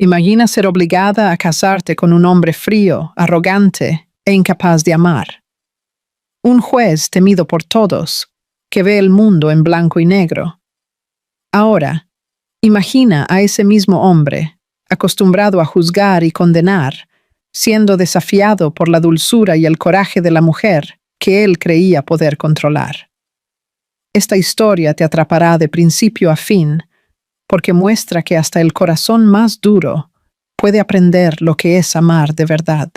Imagina ser obligada a casarte con un hombre frío, arrogante e incapaz de amar. Un juez temido por todos, que ve el mundo en blanco y negro. Ahora, imagina a ese mismo hombre, acostumbrado a juzgar y condenar, siendo desafiado por la dulzura y el coraje de la mujer que él creía poder controlar. Esta historia te atrapará de principio a fin, porque muestra que hasta el corazón más duro puede aprender lo que es amar de verdad.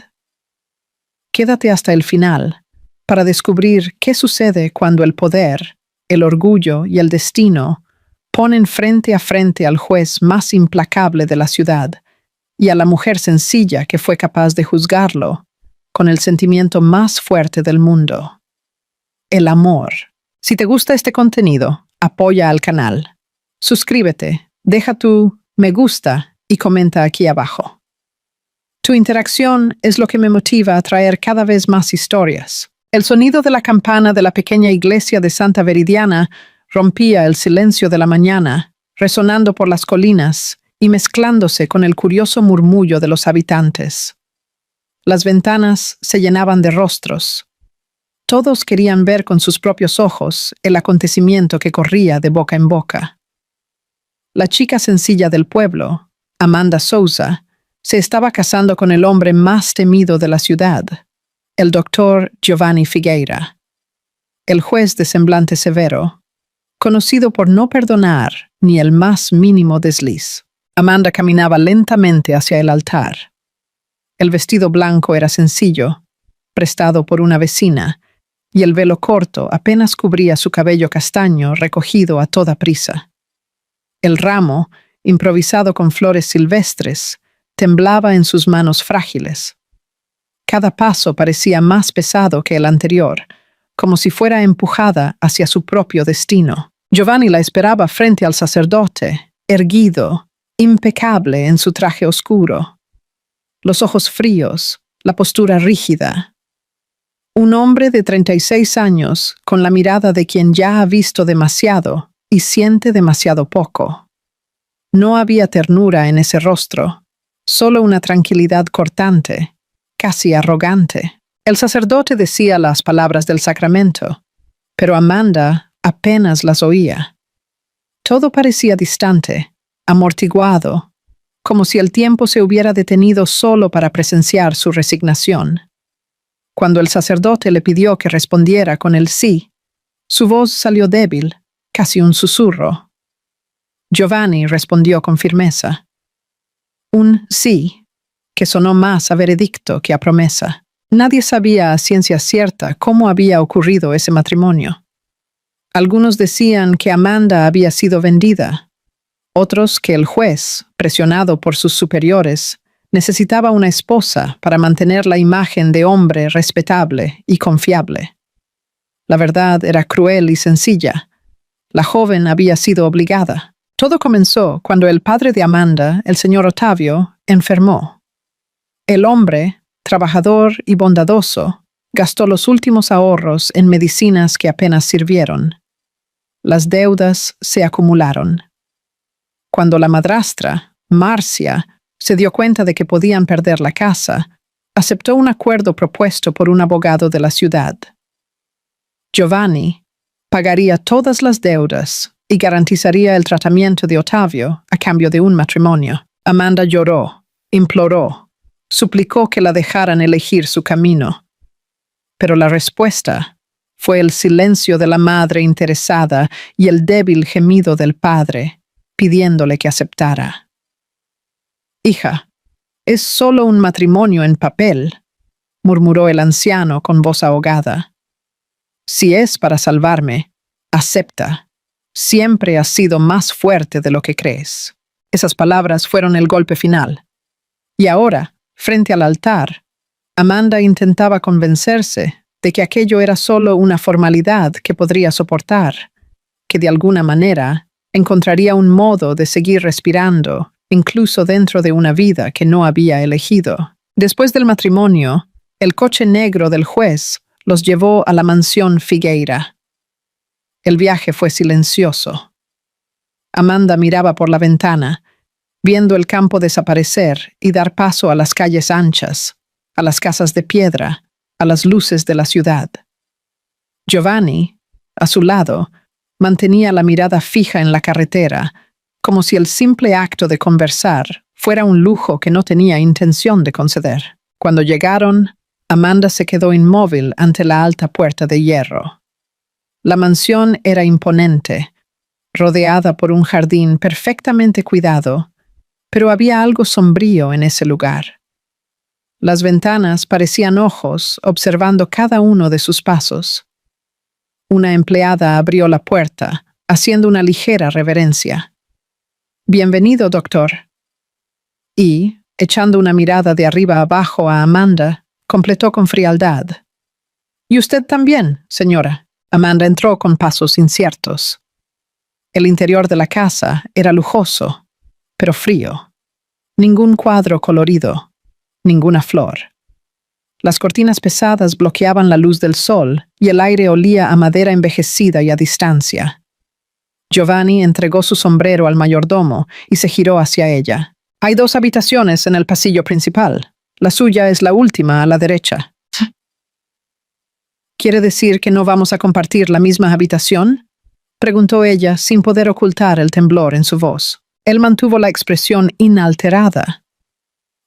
Quédate hasta el final para descubrir qué sucede cuando el poder, el orgullo y el destino ponen frente a frente al juez más implacable de la ciudad y a la mujer sencilla que fue capaz de juzgarlo con el sentimiento más fuerte del mundo: el amor. Si te gusta este contenido, apoya al canal. Suscríbete, deja tu me gusta y comenta aquí abajo. Tu interacción es lo que me motiva a traer cada vez más historias. El sonido de la campana de la pequeña iglesia de Santa Veridiana rompía el silencio de la mañana, resonando por las colinas y mezclándose con el curioso murmullo de los habitantes. Las ventanas se llenaban de rostros. Todos querían ver con sus propios ojos el acontecimiento que corría de boca en boca. La chica sencilla del pueblo, Amanda Souza, se estaba casando con el hombre más temido de la ciudad, el doctor Giovanni Figueira. El juez de semblante severo, conocido por no perdonar ni el más mínimo desliz. Amanda caminaba lentamente hacia el altar. El vestido blanco era sencillo, prestado por una vecina, y el velo corto apenas cubría su cabello castaño recogido a toda prisa. El ramo, improvisado con flores silvestres, temblaba en sus manos frágiles. Cada paso parecía más pesado que el anterior, como si fuera empujada hacia su propio destino. Giovanni la esperaba frente al sacerdote, erguido, impecable en su traje oscuro. Los ojos fríos, la postura rígida. Un hombre de 36 años, con la mirada de quien ya ha visto demasiado y siente demasiado poco. No había ternura en ese rostro, solo una tranquilidad cortante, casi arrogante. El sacerdote decía las palabras del sacramento, pero Amanda apenas las oía. Todo parecía distante, amortiguado, como si el tiempo se hubiera detenido solo para presenciar su resignación. Cuando el sacerdote le pidió que respondiera con el sí, su voz salió débil, casi un susurro. Giovanni respondió con firmeza. Un sí, que sonó más a veredicto que a promesa. Nadie sabía a ciencia cierta cómo había ocurrido ese matrimonio. Algunos decían que Amanda había sido vendida, otros que el juez, presionado por sus superiores, necesitaba una esposa para mantener la imagen de hombre respetable y confiable. La verdad era cruel y sencilla. La joven había sido obligada. Todo comenzó cuando el padre de Amanda, el señor Ottavio, enfermó. El hombre, trabajador y bondadoso, gastó los últimos ahorros en medicinas que apenas sirvieron. Las deudas se acumularon. Cuando la madrastra, Marcia, se dio cuenta de que podían perder la casa, aceptó un acuerdo propuesto por un abogado de la ciudad. Giovanni pagaría todas las deudas y garantizaría el tratamiento de Ottavio a cambio de un matrimonio. Amanda lloró, imploró, suplicó que la dejaran elegir su camino. Pero la respuesta fue el silencio de la madre interesada y el débil gemido del padre, pidiéndole que aceptara. «Hija, es solo un matrimonio en papel», murmuró el anciano con voz ahogada. «Si es para salvarme, acepta. Siempre has sido más fuerte de lo que crees». Esas palabras fueron el golpe final. Y ahora, frente al altar, Amanda intentaba convencerse de que aquello era solo una formalidad que podría soportar, que de alguna manera encontraría un modo de seguir respirando, incluso dentro de una vida que no había elegido. Después del matrimonio, el coche negro del juez los llevó a la mansión Figueira. El viaje fue silencioso. Amanda miraba por la ventana, viendo el campo desaparecer y dar paso a las calles anchas, a las casas de piedra, a las luces de la ciudad. Giovanni, a su lado, mantenía la mirada fija en la carretera, como si el simple acto de conversar fuera un lujo que no tenía intención de conceder. Cuando llegaron, Amanda se quedó inmóvil ante la alta puerta de hierro. La mansión era imponente, rodeada por un jardín perfectamente cuidado, pero había algo sombrío en ese lugar. Las ventanas parecían ojos observando cada uno de sus pasos. Una empleada abrió la puerta, haciendo una ligera reverencia. «Bienvenido, doctor». Y, echando una mirada de arriba abajo a Amanda, completó con frialdad. «¿Y usted también, señora?» Amanda entró con pasos inciertos. El interior de la casa era lujoso, pero frío. Ningún cuadro colorido, ninguna flor. Las cortinas pesadas bloqueaban la luz del sol y el aire olía a madera envejecida y a distancia. Giovanni entregó su sombrero al mayordomo y se giró hacia ella. «Hay 2 habitaciones en el pasillo principal. La suya es la última a la derecha». «¿Quiere decir que no vamos a compartir la misma habitación?», preguntó ella sin poder ocultar el temblor en su voz. Él mantuvo la expresión inalterada.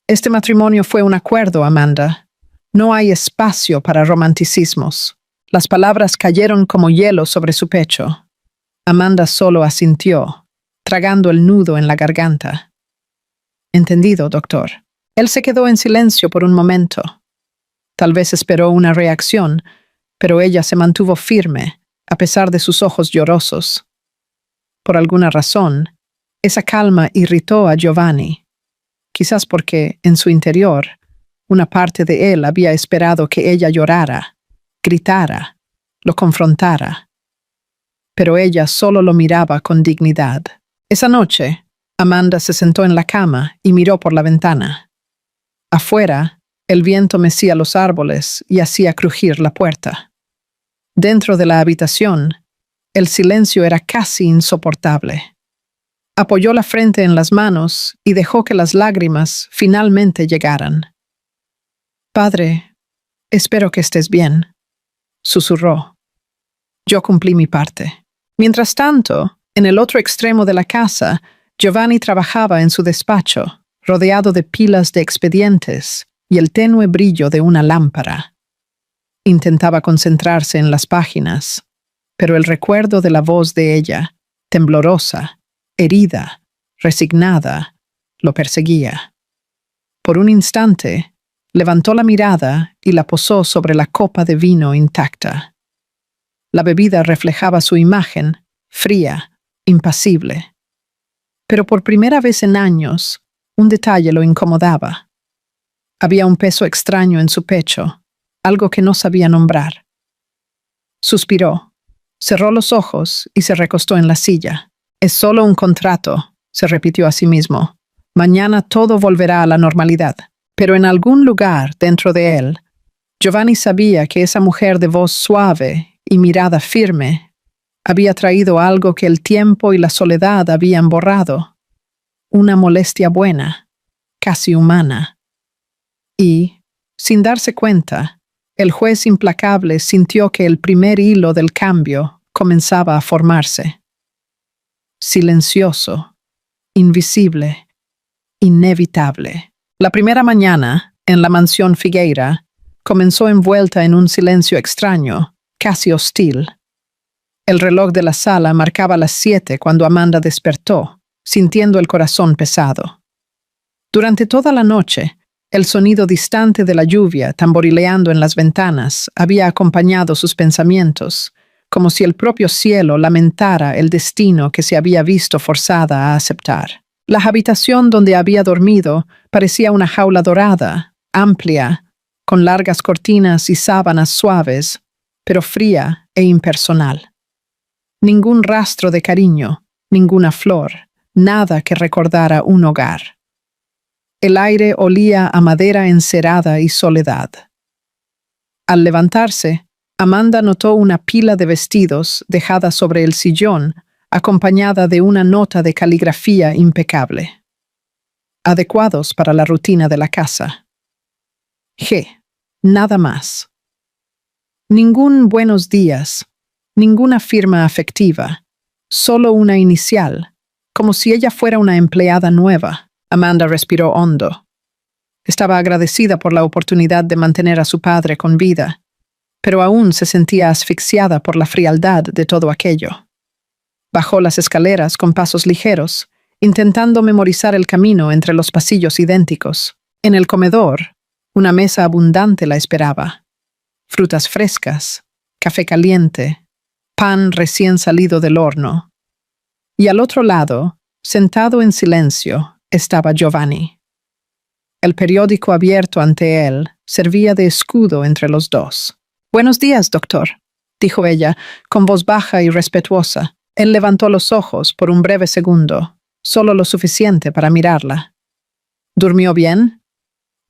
«Este matrimonio fue un acuerdo, Amanda. No hay espacio para romanticismos». Las palabras cayeron como hielo sobre su pecho. Amanda solo asintió, tragando el nudo en la garganta. «Entendido, doctor». Él se quedó en silencio por un momento. Tal vez esperó una reacción, pero ella se mantuvo firme, a pesar de sus ojos llorosos. Por alguna razón, esa calma irritó a Giovanni. Quizás porque, en su interior, una parte de él había esperado que ella llorara, gritara, lo confrontara. Pero ella solo lo miraba con dignidad. Esa noche, Amanda se sentó en la cama y miró por la ventana. Afuera, el viento mecía los árboles y hacía crujir la puerta. Dentro de la habitación, el silencio era casi insoportable. Apoyó la frente en las manos y dejó que las lágrimas finalmente llegaran. «Padre, espero que estés bien», susurró. «Yo cumplí mi parte». Mientras tanto, en el otro extremo de la casa, Giovanni trabajaba en su despacho, rodeado de pilas de expedientes y el tenue brillo de una lámpara. Intentaba concentrarse en las páginas, pero el recuerdo de la voz de ella, temblorosa, herida, resignada, lo perseguía. Por un instante, levantó la mirada y la posó sobre la copa de vino intacta. La bebida reflejaba su imagen, fría, impasible. Pero por primera vez en años, un detalle lo incomodaba. Había un peso extraño en su pecho, algo que no sabía nombrar. Suspiró, cerró los ojos y se recostó en la silla. «Es solo un contrato», se repitió a sí mismo. «Mañana todo volverá a la normalidad». Pero en algún lugar dentro de él, Giovanni sabía que esa mujer de voz suave y mirada firme había traído algo que el tiempo y la soledad habían borrado. Una molestia buena, casi humana. Y, sin darse cuenta, el juez implacable sintió que el primer hilo del cambio comenzaba a formarse. Silencioso, invisible, inevitable. La primera mañana, en la mansión Figueira, comenzó envuelta en un silencio extraño, casi hostil. El reloj de la sala marcaba las 7 cuando Amanda despertó, sintiendo el corazón pesado. Durante toda la noche, el sonido distante de la lluvia tamborileando en las ventanas había acompañado sus pensamientos, como si el propio cielo lamentara el destino que se había visto forzada a aceptar. La habitación donde había dormido parecía una jaula dorada, amplia, con largas cortinas y sábanas suaves, pero fría e impersonal. Ningún rastro de cariño, ninguna flor, nada que recordara un hogar. El aire olía a madera encerada y soledad. Al levantarse, Amanda notó una pila de vestidos dejada sobre el sillón, acompañada de una nota de caligrafía impecable. adecuados para la rutina de la casa. G. Nada más. Ningún buenos días, ninguna firma afectiva, solo una inicial, como si ella fuera una empleada nueva. Amanda respiró hondo. Estaba agradecida por la oportunidad de mantener a su padre con vida, pero aún se sentía asfixiada por la frialdad de todo aquello. Bajó las escaleras con pasos ligeros, intentando memorizar el camino entre los pasillos idénticos. En el comedor, una mesa abundante la esperaba. Frutas frescas, café caliente, pan recién salido del horno. Y al otro lado, sentado en silencio, estaba Giovanni. El periódico abierto ante él servía de escudo entre los dos. «Buenos días, doctor», dijo ella, con voz baja y respetuosa. Él levantó los ojos por un breve segundo, solo lo suficiente para mirarla. «¿Durmió bien?»,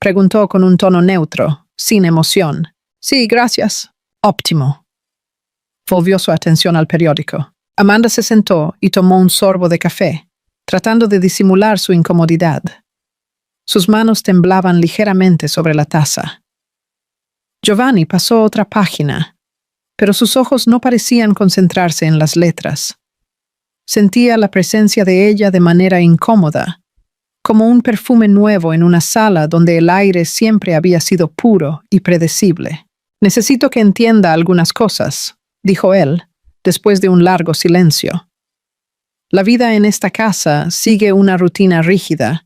preguntó con un tono neutro, sin emoción. «Sí, gracias». «Óptimo». Volvió su atención al periódico. Amanda se sentó y tomó un sorbo de café, tratando de disimular su incomodidad. Sus manos temblaban ligeramente sobre la taza. Giovanni pasó otra página, pero sus ojos no parecían concentrarse en las letras. Sentía la presencia de ella de manera incómoda, como un perfume nuevo en una sala donde el aire siempre había sido puro y predecible. «Necesito que entienda algunas cosas», dijo él, después de un largo silencio. «La vida en esta casa sigue una rutina rígida.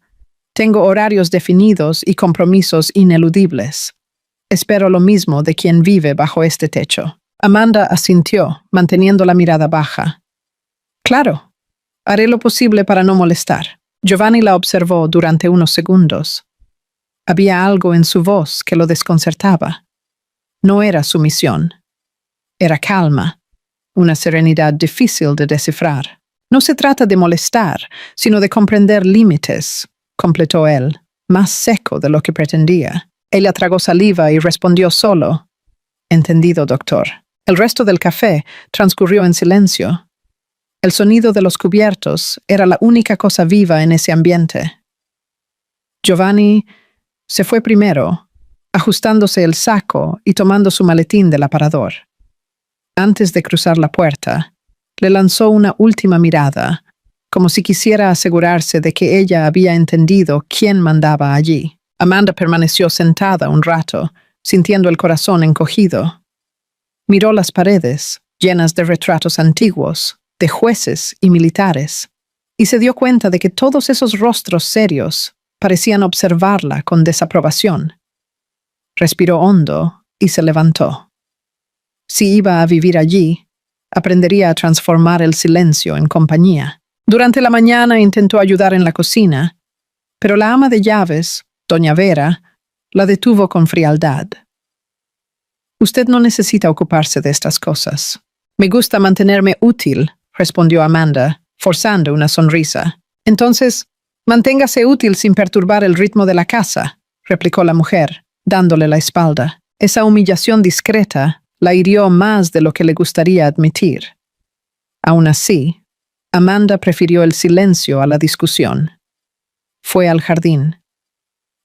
Tengo horarios definidos y compromisos ineludibles. Espero lo mismo de quien vive bajo este techo». Amanda asintió, manteniendo la mirada baja. «Claro, haré lo posible para no molestar». Giovanni la observó durante unos segundos. Había algo en su voz que lo desconcertaba. No era sumisión. Era calma, una serenidad difícil de descifrar. «No se trata de molestar, sino de comprender límites», completó él, más seco de lo que pretendía. Ella tragó saliva y respondió solo: «Entendido, doctor». El resto del café transcurrió en silencio. El sonido de los cubiertos era la única cosa viva en ese ambiente. Giovanni se fue primero, ajustándose el saco y tomando su maletín del aparador. Antes de cruzar la puerta, le lanzó una última mirada, como si quisiera asegurarse de que ella había entendido quién mandaba allí. Amanda permaneció sentada un rato, sintiendo el corazón encogido. Miró las paredes, llenas de retratos antiguos, de jueces y militares, y se dio cuenta de que todos esos rostros serios parecían observarla con desaprobación. Respiró hondo y se levantó. Si iba a vivir allí, aprendería a transformar el silencio en compañía. Durante la mañana intentó ayudar en la cocina, pero la ama de llaves, doña Vera, la detuvo con frialdad. «Usted no necesita ocuparse de estas cosas. Me gusta mantenerme útil», respondió Amanda, forzando una sonrisa. «Entonces, manténgase útil sin perturbar el ritmo de la casa», replicó la mujer, dándole la espalda. Esa humillación discreta la hirió más de lo que le gustaría admitir. Aún así, Amanda prefirió el silencio a la discusión. Fue al jardín.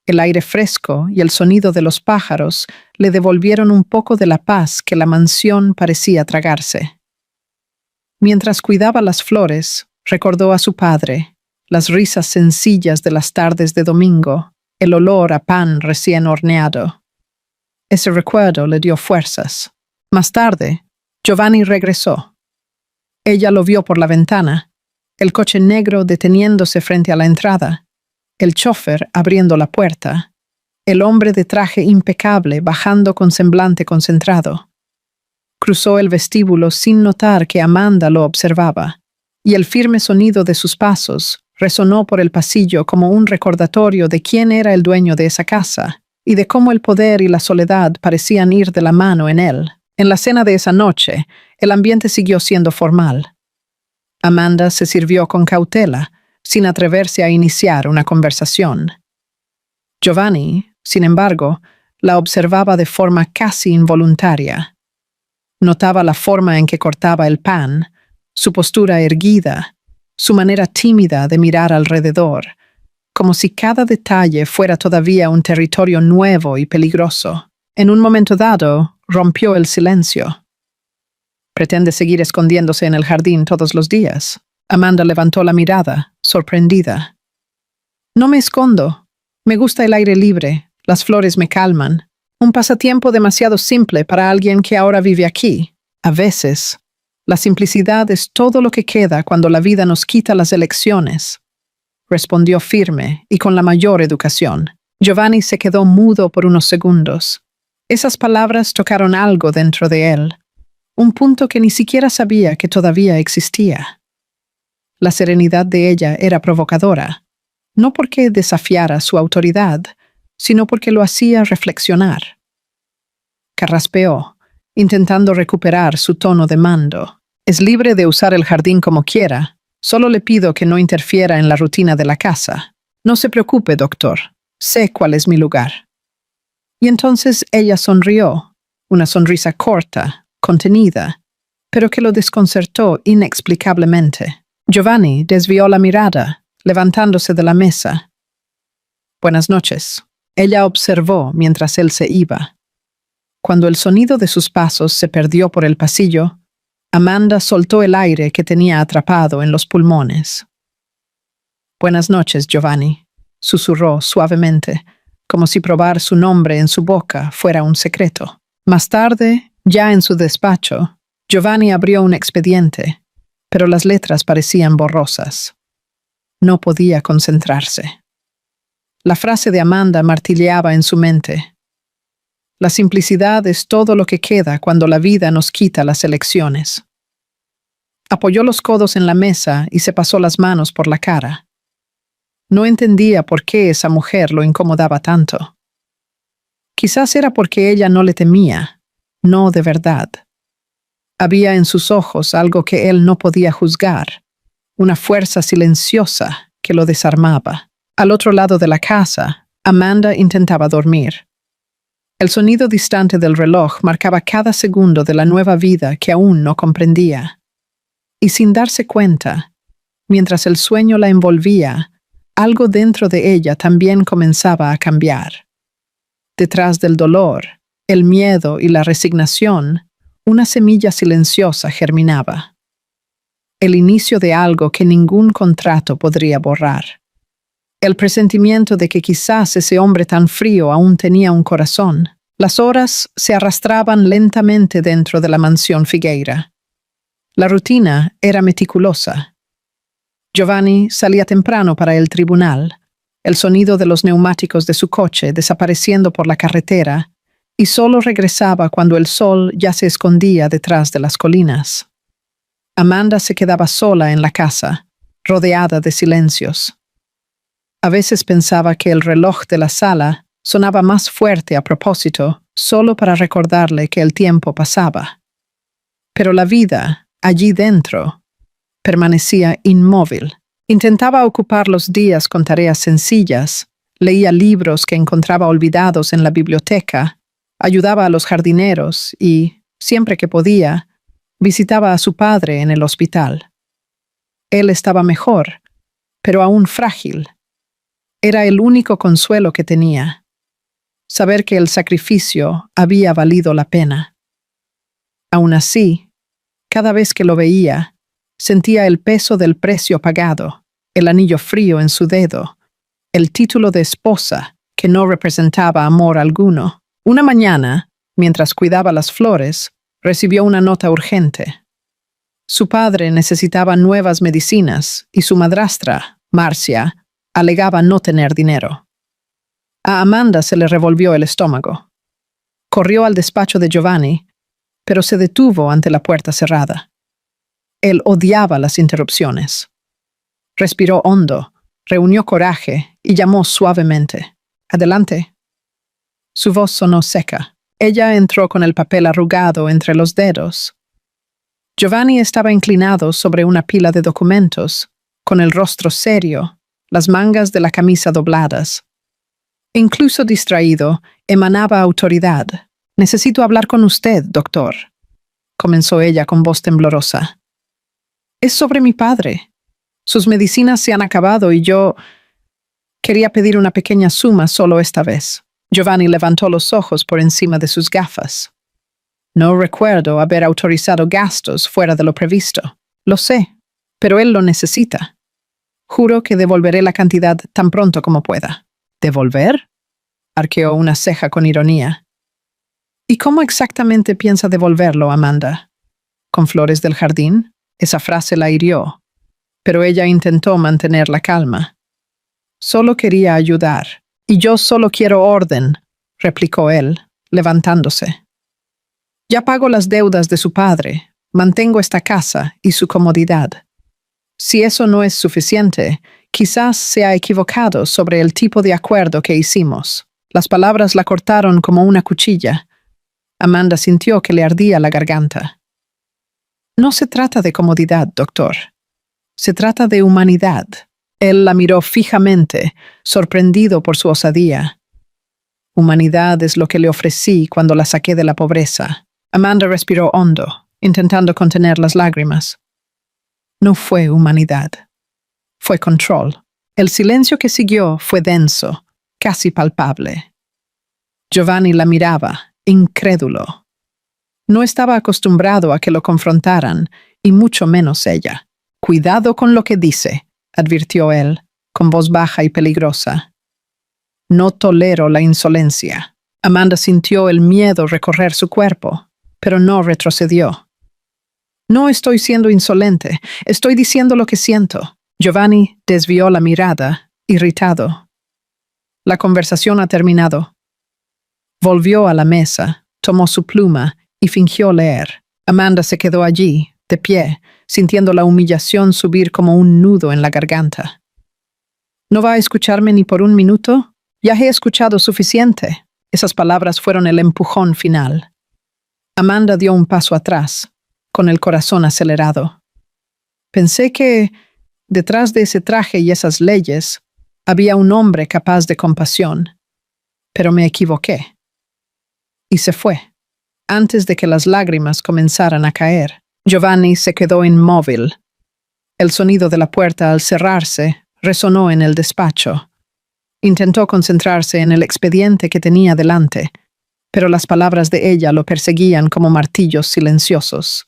El aire fresco y el sonido de los pájaros le devolvieron un poco de la paz que la mansión parecía tragarse. Mientras cuidaba las flores, recordó a su padre, las risas sencillas de las tardes de domingo, el olor a pan recién horneado. Ese recuerdo le dio fuerzas. Más tarde, Giovanni regresó. Ella lo vio por la ventana, el coche negro deteniéndose frente a la entrada, el chófer abriendo la puerta, el hombre de traje impecable bajando con semblante concentrado. Cruzó el vestíbulo sin notar que Amanda lo observaba, y el firme sonido de sus pasos resonó por el pasillo como un recordatorio de quién era el dueño de esa casa y de cómo el poder y la soledad parecían ir de la mano en él. En la cena de esa noche, el ambiente siguió siendo formal. Amanda se sirvió con cautela, sin atreverse a iniciar una conversación. Giovanni, sin embargo, la observaba de forma casi involuntaria. Notaba la forma en que cortaba el pan, su postura erguida, su manera tímida de mirar alrededor, como si cada detalle fuera todavía un territorio nuevo y peligroso. En un momento dado, rompió el silencio. ¿Pretende seguir escondiéndose en el jardín todos los días? Amanda levantó la mirada, sorprendida. No me escondo. Me gusta el aire libre. Las flores me calman. Un pasatiempo demasiado simple para alguien que ahora vive aquí. A veces, la simplicidad es todo lo que queda cuando la vida nos quita las elecciones, respondió firme y con la mayor educación. Giovanni se quedó mudo por unos segundos. Esas palabras tocaron algo dentro de él, un punto que ni siquiera sabía que todavía existía. La serenidad de ella era provocadora, no porque desafiara su autoridad, sino porque lo hacía reflexionar. Carraspeó, intentando recuperar su tono de mando. Es libre de usar el jardín como quiera. Solo le pido que no interfiera en la rutina de la casa. No se preocupe, doctor. Sé cuál es mi lugar. Y entonces ella sonrió, una sonrisa corta, contenida, pero que lo desconcertó inexplicablemente. Giovanni desvió la mirada, levantándose de la mesa. Buenas noches. Ella observó mientras él se iba. Cuando el sonido de sus pasos se perdió por el pasillo, Amanda soltó el aire que tenía atrapado en los pulmones. Buenas noches, Giovanni, susurró suavemente, como si probar su nombre en su boca fuera un secreto. Más tarde, ya en su despacho, Giovanni abrió un expediente, pero las letras parecían borrosas. No podía concentrarse. La frase de Amanda martilleaba en su mente. La simplicidad es todo lo que queda cuando la vida nos quita las elecciones. Apoyó los codos en la mesa y se pasó las manos por la cara. No entendía por qué esa mujer lo incomodaba tanto. Quizás era porque ella no le temía, no de verdad. Había en sus ojos algo que él no podía juzgar, una fuerza silenciosa que lo desarmaba. Al otro lado de la casa, Amanda intentaba dormir. El sonido distante del reloj marcaba cada segundo de la nueva vida que aún no comprendía. Y sin darse cuenta, mientras el sueño la envolvía, algo dentro de ella también comenzaba a cambiar. Detrás del dolor, el miedo y la resignación, una semilla silenciosa germinaba. El inicio de algo que ningún contrato podría borrar. El presentimiento de que quizás ese hombre tan frío aún tenía un corazón. Las horas se arrastraban lentamente dentro de la mansión Figueira. La rutina era meticulosa. Giovanni salía temprano para el tribunal, el sonido de los neumáticos de su coche desapareciendo por la carretera, y solo regresaba cuando el sol ya se escondía detrás de las colinas. Amanda se quedaba sola en la casa, rodeada de silencios. A veces pensaba que el reloj de la sala sonaba más fuerte a propósito, solo para recordarle que el tiempo pasaba. Pero la vida, allí dentro, permanecía inmóvil. Intentaba ocupar los días con tareas sencillas, leía libros que encontraba olvidados en la biblioteca, ayudaba a los jardineros y, siempre que podía, visitaba a su padre en el hospital. Él estaba mejor, pero aún frágil. Era el único consuelo que tenía, saber que el sacrificio había valido la pena. Aún así, cada vez que lo veía, sentía el peso del precio pagado, el anillo frío en su dedo, el título de esposa que no representaba amor alguno. Una mañana, mientras cuidaba las flores, recibió una nota urgente. Su padre necesitaba nuevas medicinas y su madrastra, Marcia, alegaba no tener dinero. A Amanda se le revolvió el estómago. Corrió al despacho de Giovanni, pero se detuvo ante la puerta cerrada. Él odiaba las interrupciones. Respiró hondo, reunió coraje y llamó suavemente. «Adelante». Su voz sonó seca. Ella entró con el papel arrugado entre los dedos. Giovanni estaba inclinado sobre una pila de documentos, con el rostro serio, las mangas de la camisa dobladas. Incluso distraído, emanaba autoridad. «Necesito hablar con usted, doctor», comenzó ella con voz temblorosa. «Es sobre mi padre. Sus medicinas se han acabado y yo...» Quería pedir una pequeña suma solo esta vez. Giovanni levantó los ojos por encima de sus gafas. No recuerdo haber autorizado gastos fuera de lo previsto. Lo sé, pero él lo necesita. Juro que devolveré la cantidad tan pronto como pueda. ¿Devolver? Arqueó una ceja con ironía. ¿Y cómo exactamente piensa devolverlo, Amanda? ¿Con flores del jardín? Esa frase la hirió, pero ella intentó mantener la calma. Solo quería ayudar, y yo solo quiero orden, replicó él, levantándose. Ya pago las deudas de su padre, mantengo esta casa y su comodidad. Si eso no es suficiente, quizás se ha equivocado sobre el tipo de acuerdo que hicimos. Las palabras la cortaron como una cuchilla. Amanda sintió que le ardía la garganta. No se trata de comodidad, doctor. Se trata de humanidad. Él la miró fijamente, sorprendido por su osadía. Humanidad es lo que le ofrecí cuando la saqué de la pobreza. Amanda respiró hondo, intentando contener las lágrimas. No fue humanidad. Fue control. El silencio que siguió fue denso, casi palpable. Giovanni la miraba, incrédulo. No estaba acostumbrado a que lo confrontaran, y mucho menos ella. «Cuidado con lo que dice», advirtió él, con voz baja y peligrosa. «No tolero la insolencia». Amanda sintió el miedo recorrer su cuerpo, pero no retrocedió. «No estoy siendo insolente, estoy diciendo lo que siento». Giovanni desvió la mirada, irritado. La conversación ha terminado. Volvió a la mesa, tomó su pluma y fingió leer. Amanda se quedó allí, de pie, sintiendo la humillación subir como un nudo en la garganta. ¿No va a escucharme ni por un minuto? Ya he escuchado suficiente. Esas palabras fueron el empujón final. Amanda dio un paso atrás, con el corazón acelerado. Pensé que, detrás de ese traje y esas leyes, había un hombre capaz de compasión. Pero me equivoqué. Y se fue. Antes de que las lágrimas comenzaran a caer, Giovanni se quedó inmóvil. El sonido de la puerta al cerrarse resonó en el despacho. Intentó concentrarse en el expediente que tenía delante, pero las palabras de ella lo perseguían como martillos silenciosos.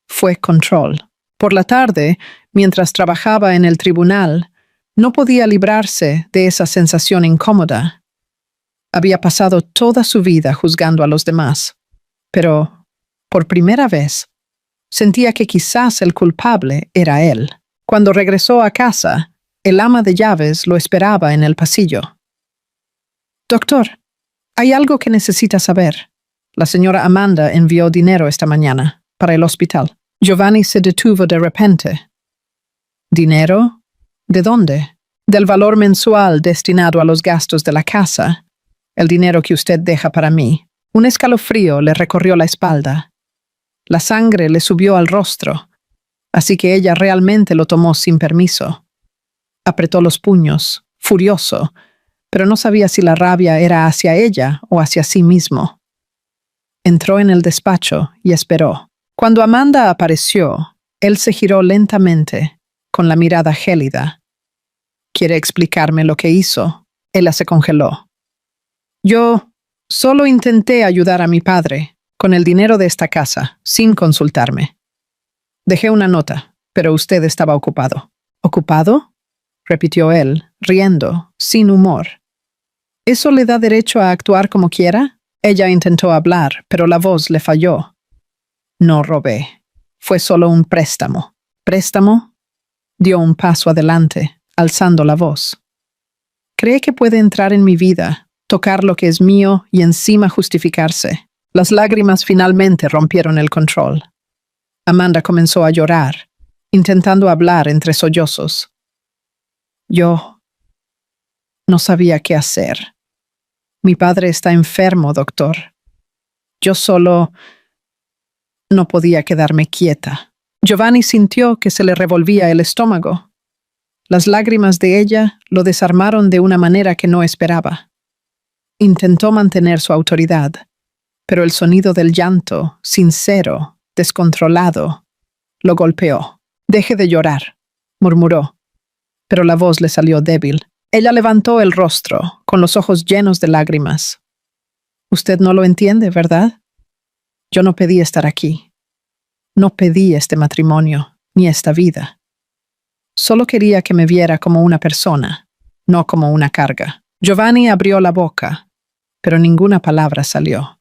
Fue control. Por la tarde, mientras trabajaba en el tribunal, no podía librarse de esa sensación incómoda. Había pasado toda su vida juzgando a los demás, pero, por primera vez, sentía que quizás el culpable era él. Cuando regresó a casa, el ama de llaves lo esperaba en el pasillo. «Doctor, hay algo que necesita saber. La señora Amanda envió dinero esta mañana para el hospital». Giovanni se detuvo de repente. «¿Dinero? ¿De dónde?» «Del valor mensual destinado a los gastos de la casa. El dinero que usted deja para mí». Un escalofrío le recorrió la espalda. La sangre le subió al rostro, así que ella realmente lo tomó sin permiso. Apretó los puños, furioso, pero no sabía si la rabia era hacia ella o hacia sí mismo. Entró en el despacho y esperó. Cuando Amanda apareció, él se giró lentamente, con la mirada gélida. «¿Quiere explicarme lo que hizo?» Ella se congeló. «Yo solo intenté ayudar a mi padre, con el dinero de esta casa, sin consultarme. Dejé una nota, pero usted estaba ocupado». «¿Ocupado?», repitió él, riendo, sin humor. «¿Eso le da derecho a actuar como quiera?» Ella intentó hablar, pero la voz le falló. «No robé. Fue solo un préstamo». «¿Préstamo?». Dio un paso adelante, alzando la voz. «¿Cree que puede entrar en mi vida, tocar lo que es mío y encima justificarse?» Las lágrimas finalmente rompieron el control. Amanda comenzó a llorar, intentando hablar entre sollozos. «Yo no sabía qué hacer. Mi padre está enfermo, doctor. Yo solo no podía quedarme quieta». Giovanni sintió que se le revolvía el estómago. Las lágrimas de ella lo desarmaron de una manera que no esperaba. Intentó mantener su autoridad, pero el sonido del llanto, sincero, descontrolado, lo golpeó. «Deje de llorar», murmuró, pero la voz le salió débil. Ella levantó el rostro, con los ojos llenos de lágrimas. Usted no lo entiende, ¿verdad? Yo no pedí estar aquí. No pedí este matrimonio, ni esta vida. Solo quería que me viera como una persona, no como una carga. Giovanni abrió la boca, pero ninguna palabra salió.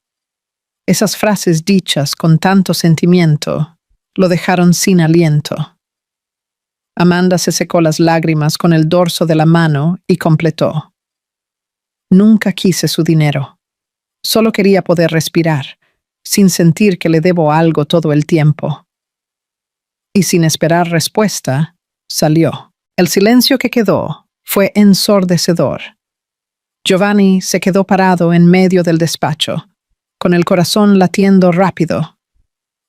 Esas frases dichas con tanto sentimiento lo dejaron sin aliento. Amanda se secó las lágrimas con el dorso de la mano y completó. Nunca quise su dinero. Solo quería poder respirar, sin sentir que le debo algo todo el tiempo. Y sin esperar respuesta, salió. El silencio que quedó fue ensordecedor. Giovanni se quedó parado en medio del despacho, con el corazón latiendo rápido.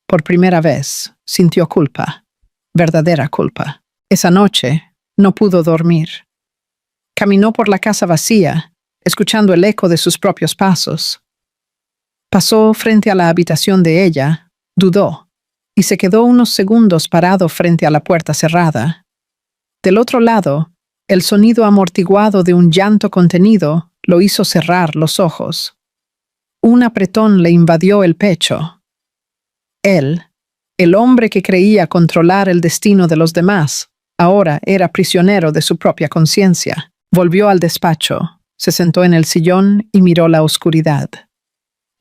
Por primera vez sintió culpa, verdadera culpa. Esa noche no pudo dormir. Caminó por la casa vacía, escuchando el eco de sus propios pasos. Pasó frente a la habitación de ella, dudó, y se quedó unos segundos parado frente a la puerta cerrada. Del otro lado, el sonido amortiguado de un llanto contenido lo hizo cerrar los ojos. Un apretón le invadió el pecho. Él, el hombre que creía controlar el destino de los demás, ahora era prisionero de su propia conciencia. Volvió al despacho, se sentó en el sillón y miró la oscuridad.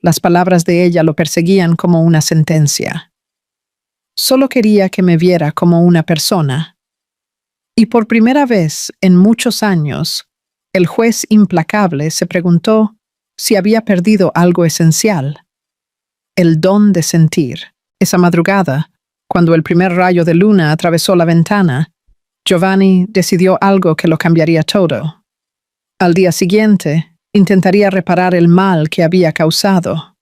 Las palabras de ella lo perseguían como una sentencia. Solo quería que me viera como una persona. Y por primera vez en muchos años, el juez implacable se preguntó si había perdido algo esencial. El don de sentir. Esa madrugada, cuando el primer rayo de luna atravesó la ventana, Giovanni decidió algo que lo cambiaría todo. Al día siguiente, intentaría reparar el mal que había causado.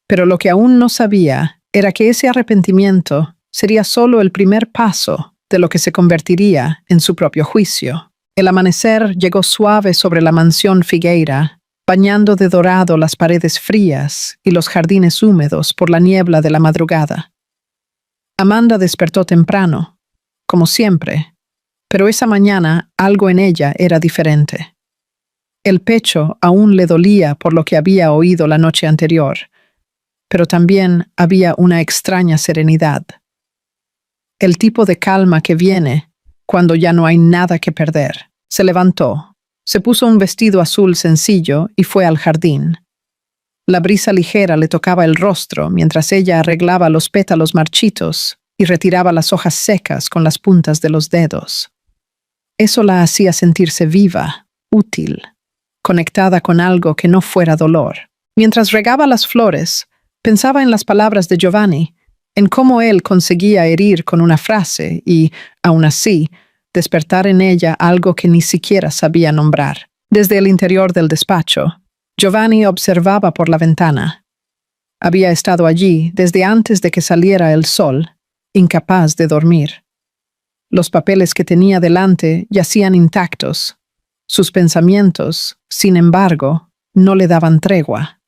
Pero lo que aún no sabía era que ese arrepentimiento sería solo el primer paso de lo que se convertiría en su propio juicio. El amanecer llegó suave sobre la mansión Figueira, bañando de dorado las paredes frías y los jardines húmedos por la niebla de la madrugada. Amanda despertó temprano, como siempre, pero esa mañana algo en ella era diferente. El pecho aún le dolía por lo que había oído la noche anterior, pero también había una extraña serenidad. El tipo de calma que viene cuando ya no hay nada que perder. Se levantó, se puso un vestido azul sencillo y fue al jardín. La brisa ligera le tocaba el rostro mientras ella arreglaba los pétalos marchitos y retiraba las hojas secas con las puntas de los dedos. Eso la hacía sentirse viva, útil, conectada con algo que no fuera dolor. Mientras regaba las flores, pensaba en las palabras de Giovanni, en cómo él conseguía herir con una frase y, aun así, despertar en ella algo que ni siquiera sabía nombrar. Desde el interior del despacho, Giovanni observaba por la ventana. Había estado allí desde antes de que saliera el sol, incapaz de dormir. Los papeles que tenía delante yacían intactos. Sus pensamientos, sin embargo, no le daban tregua.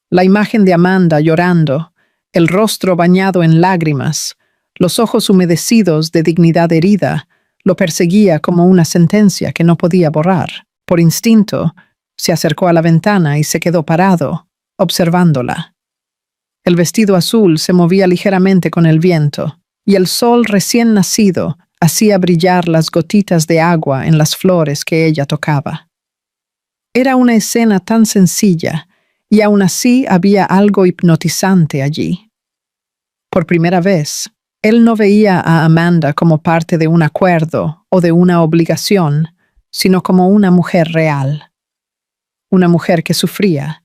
La imagen de Amanda llorando, el rostro bañado en lágrimas, los ojos humedecidos de dignidad herida, lo perseguía como una sentencia que no podía borrar. Por instinto, se acercó a la ventana y se quedó parado, observándola. El vestido azul se movía ligeramente con el viento, y el sol recién nacido hacía brillar las gotitas de agua en las flores que ella tocaba. Era una escena tan sencilla, y aún así había algo hipnotizante allí. Por primera vez, él no veía a Amanda como parte de un acuerdo o de una obligación, sino como una mujer real. Una mujer que sufría,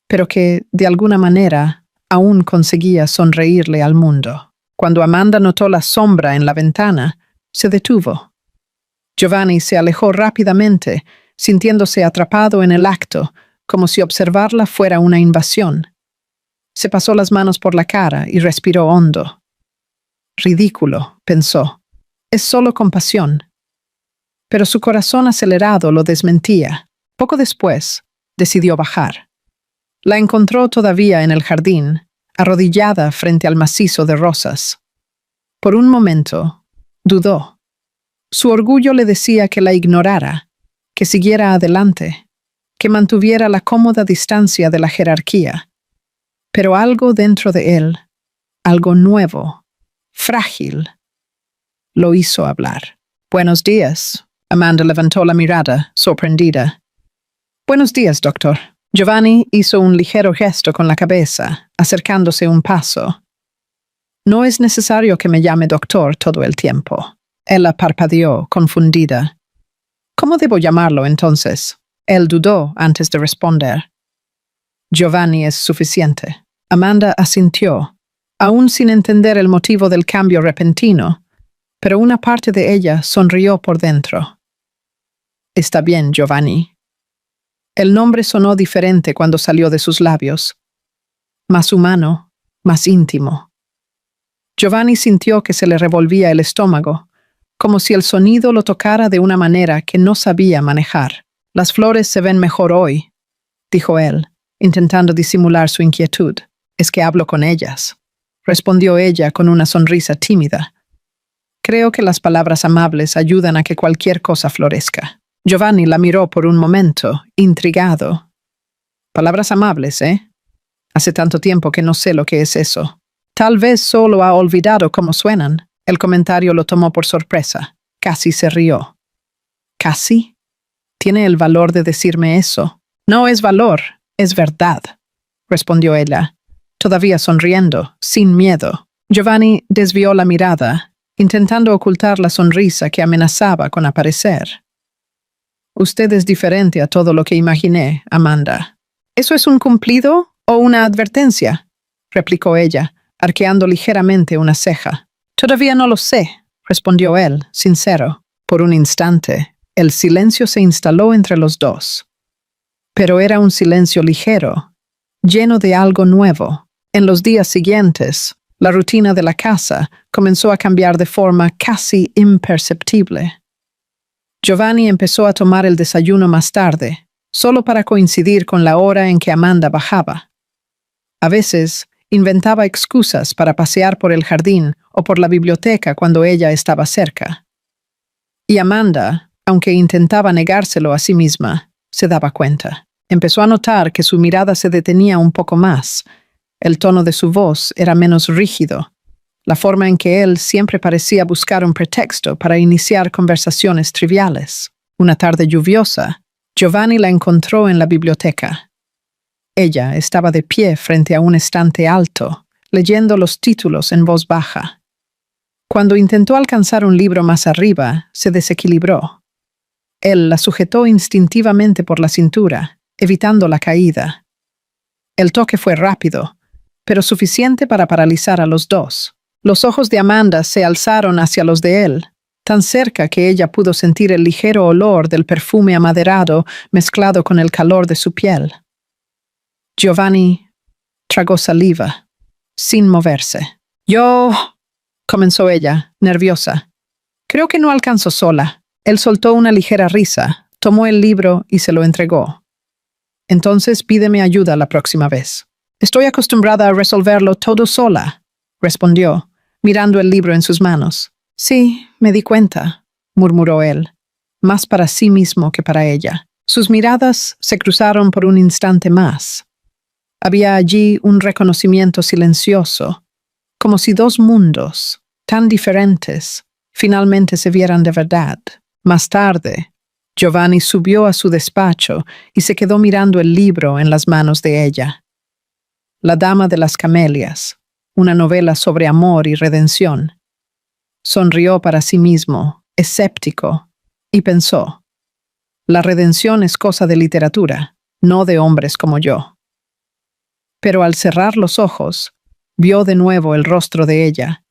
pero que, de alguna manera, aún conseguía sonreírle al mundo. Cuando Amanda notó la sombra en la ventana, se detuvo. Giovanni se alejó rápidamente, sintiéndose atrapado en el acto, como si observarla fuera una invasión. Se pasó las manos por la cara y respiró hondo. Ridículo, pensó. Es solo compasión. Pero su corazón acelerado lo desmentía. Poco después, decidió bajar. La encontró todavía en el jardín, arrodillada frente al macizo de rosas. Por un momento, dudó. Su orgullo le decía que la ignorara, que siguiera adelante, que mantuviera la cómoda distancia de la jerarquía. Pero algo dentro de él, algo nuevo, frágil, lo hizo hablar. «Buenos días». Amanda levantó la mirada, sorprendida. «Buenos días, doctor». Giovanni hizo un ligero gesto con la cabeza, acercándose un paso. «No es necesario que me llame doctor todo el tiempo». Ella parpadeó, confundida. «¿Cómo debo llamarlo, entonces?» Él dudó antes de responder. «Giovanni es suficiente». Amanda asintió, aún sin entender el motivo del cambio repentino, pero una parte de ella sonrió por dentro. «Está bien, Giovanni». El nombre sonó diferente cuando salió de sus labios. Más humano, más íntimo. Giovanni sintió que se le revolvía el estómago, como si el sonido lo tocara de una manera que no sabía manejar. «Las flores se ven mejor hoy», dijo él, intentando disimular su inquietud. «Es que hablo con ellas», respondió ella con una sonrisa tímida. «Creo que las palabras amables ayudan a que cualquier cosa florezca». Giovanni la miró por un momento, intrigado. «Palabras amables, ¿eh? Hace tanto tiempo que no sé lo que es eso. Tal vez solo ha olvidado cómo suenan». El comentario lo tomó por sorpresa. Casi se rió. «¿Casi? ¿Tiene el valor de decirme eso?» «No es valor, es verdad», respondió ella, todavía sonriendo, sin miedo. Giovanni desvió la mirada, intentando ocultar la sonrisa que amenazaba con aparecer. «Usted es diferente a todo lo que imaginé, Amanda». «¿Eso es un cumplido o una advertencia?», replicó ella, arqueando ligeramente una ceja. «Todavía no lo sé», respondió él, sincero. Por un instante, el silencio se instaló entre los dos. Pero era un silencio ligero, lleno de algo nuevo. En los días siguientes, la rutina de la casa comenzó a cambiar de forma casi imperceptible. Giovanni empezó a tomar el desayuno más tarde, solo para coincidir con la hora en que Amanda bajaba. A veces, inventaba excusas para pasear por el jardín o por la biblioteca cuando ella estaba cerca. Y Amanda, aunque intentaba negárselo a sí misma, se daba cuenta. Empezó a notar que su mirada se detenía un poco más. El tono de su voz era menos rígido. La forma en que él siempre parecía buscar un pretexto para iniciar conversaciones triviales. Una tarde lluviosa, Giovanni la encontró en la biblioteca. Ella estaba de pie frente a un estante alto, leyendo los títulos en voz baja. Cuando intentó alcanzar un libro más arriba, se desequilibró. Él la sujetó instintivamente por la cintura, evitando la caída. El toque fue rápido, pero suficiente para paralizar a los dos. Los ojos de Amanda se alzaron hacia los de él, tan cerca que ella pudo sentir el ligero olor del perfume amaderado mezclado con el calor de su piel. Giovanni tragó saliva, sin moverse. «Yo», comenzó ella, nerviosa. «Creo que no alcanzo sola». Él soltó una ligera risa, tomó el libro y se lo entregó. «Entonces pídeme ayuda la próxima vez». «Estoy acostumbrada a resolverlo todo sola», respondió, mirando el libro en sus manos. «Sí, me di cuenta», murmuró él, más para sí mismo que para ella. Sus miradas se cruzaron por un instante más. Había allí un reconocimiento silencioso, como si dos mundos, tan diferentes, finalmente se vieran de verdad. Más tarde, Giovanni subió a su despacho y se quedó mirando el libro en las manos de ella. La Dama de las Camelias, una novela sobre amor y redención. Sonrió para sí mismo, escéptico, y pensó: la redención es cosa de literatura, no de hombres como yo. Pero al cerrar los ojos, vio de nuevo el rostro de ella,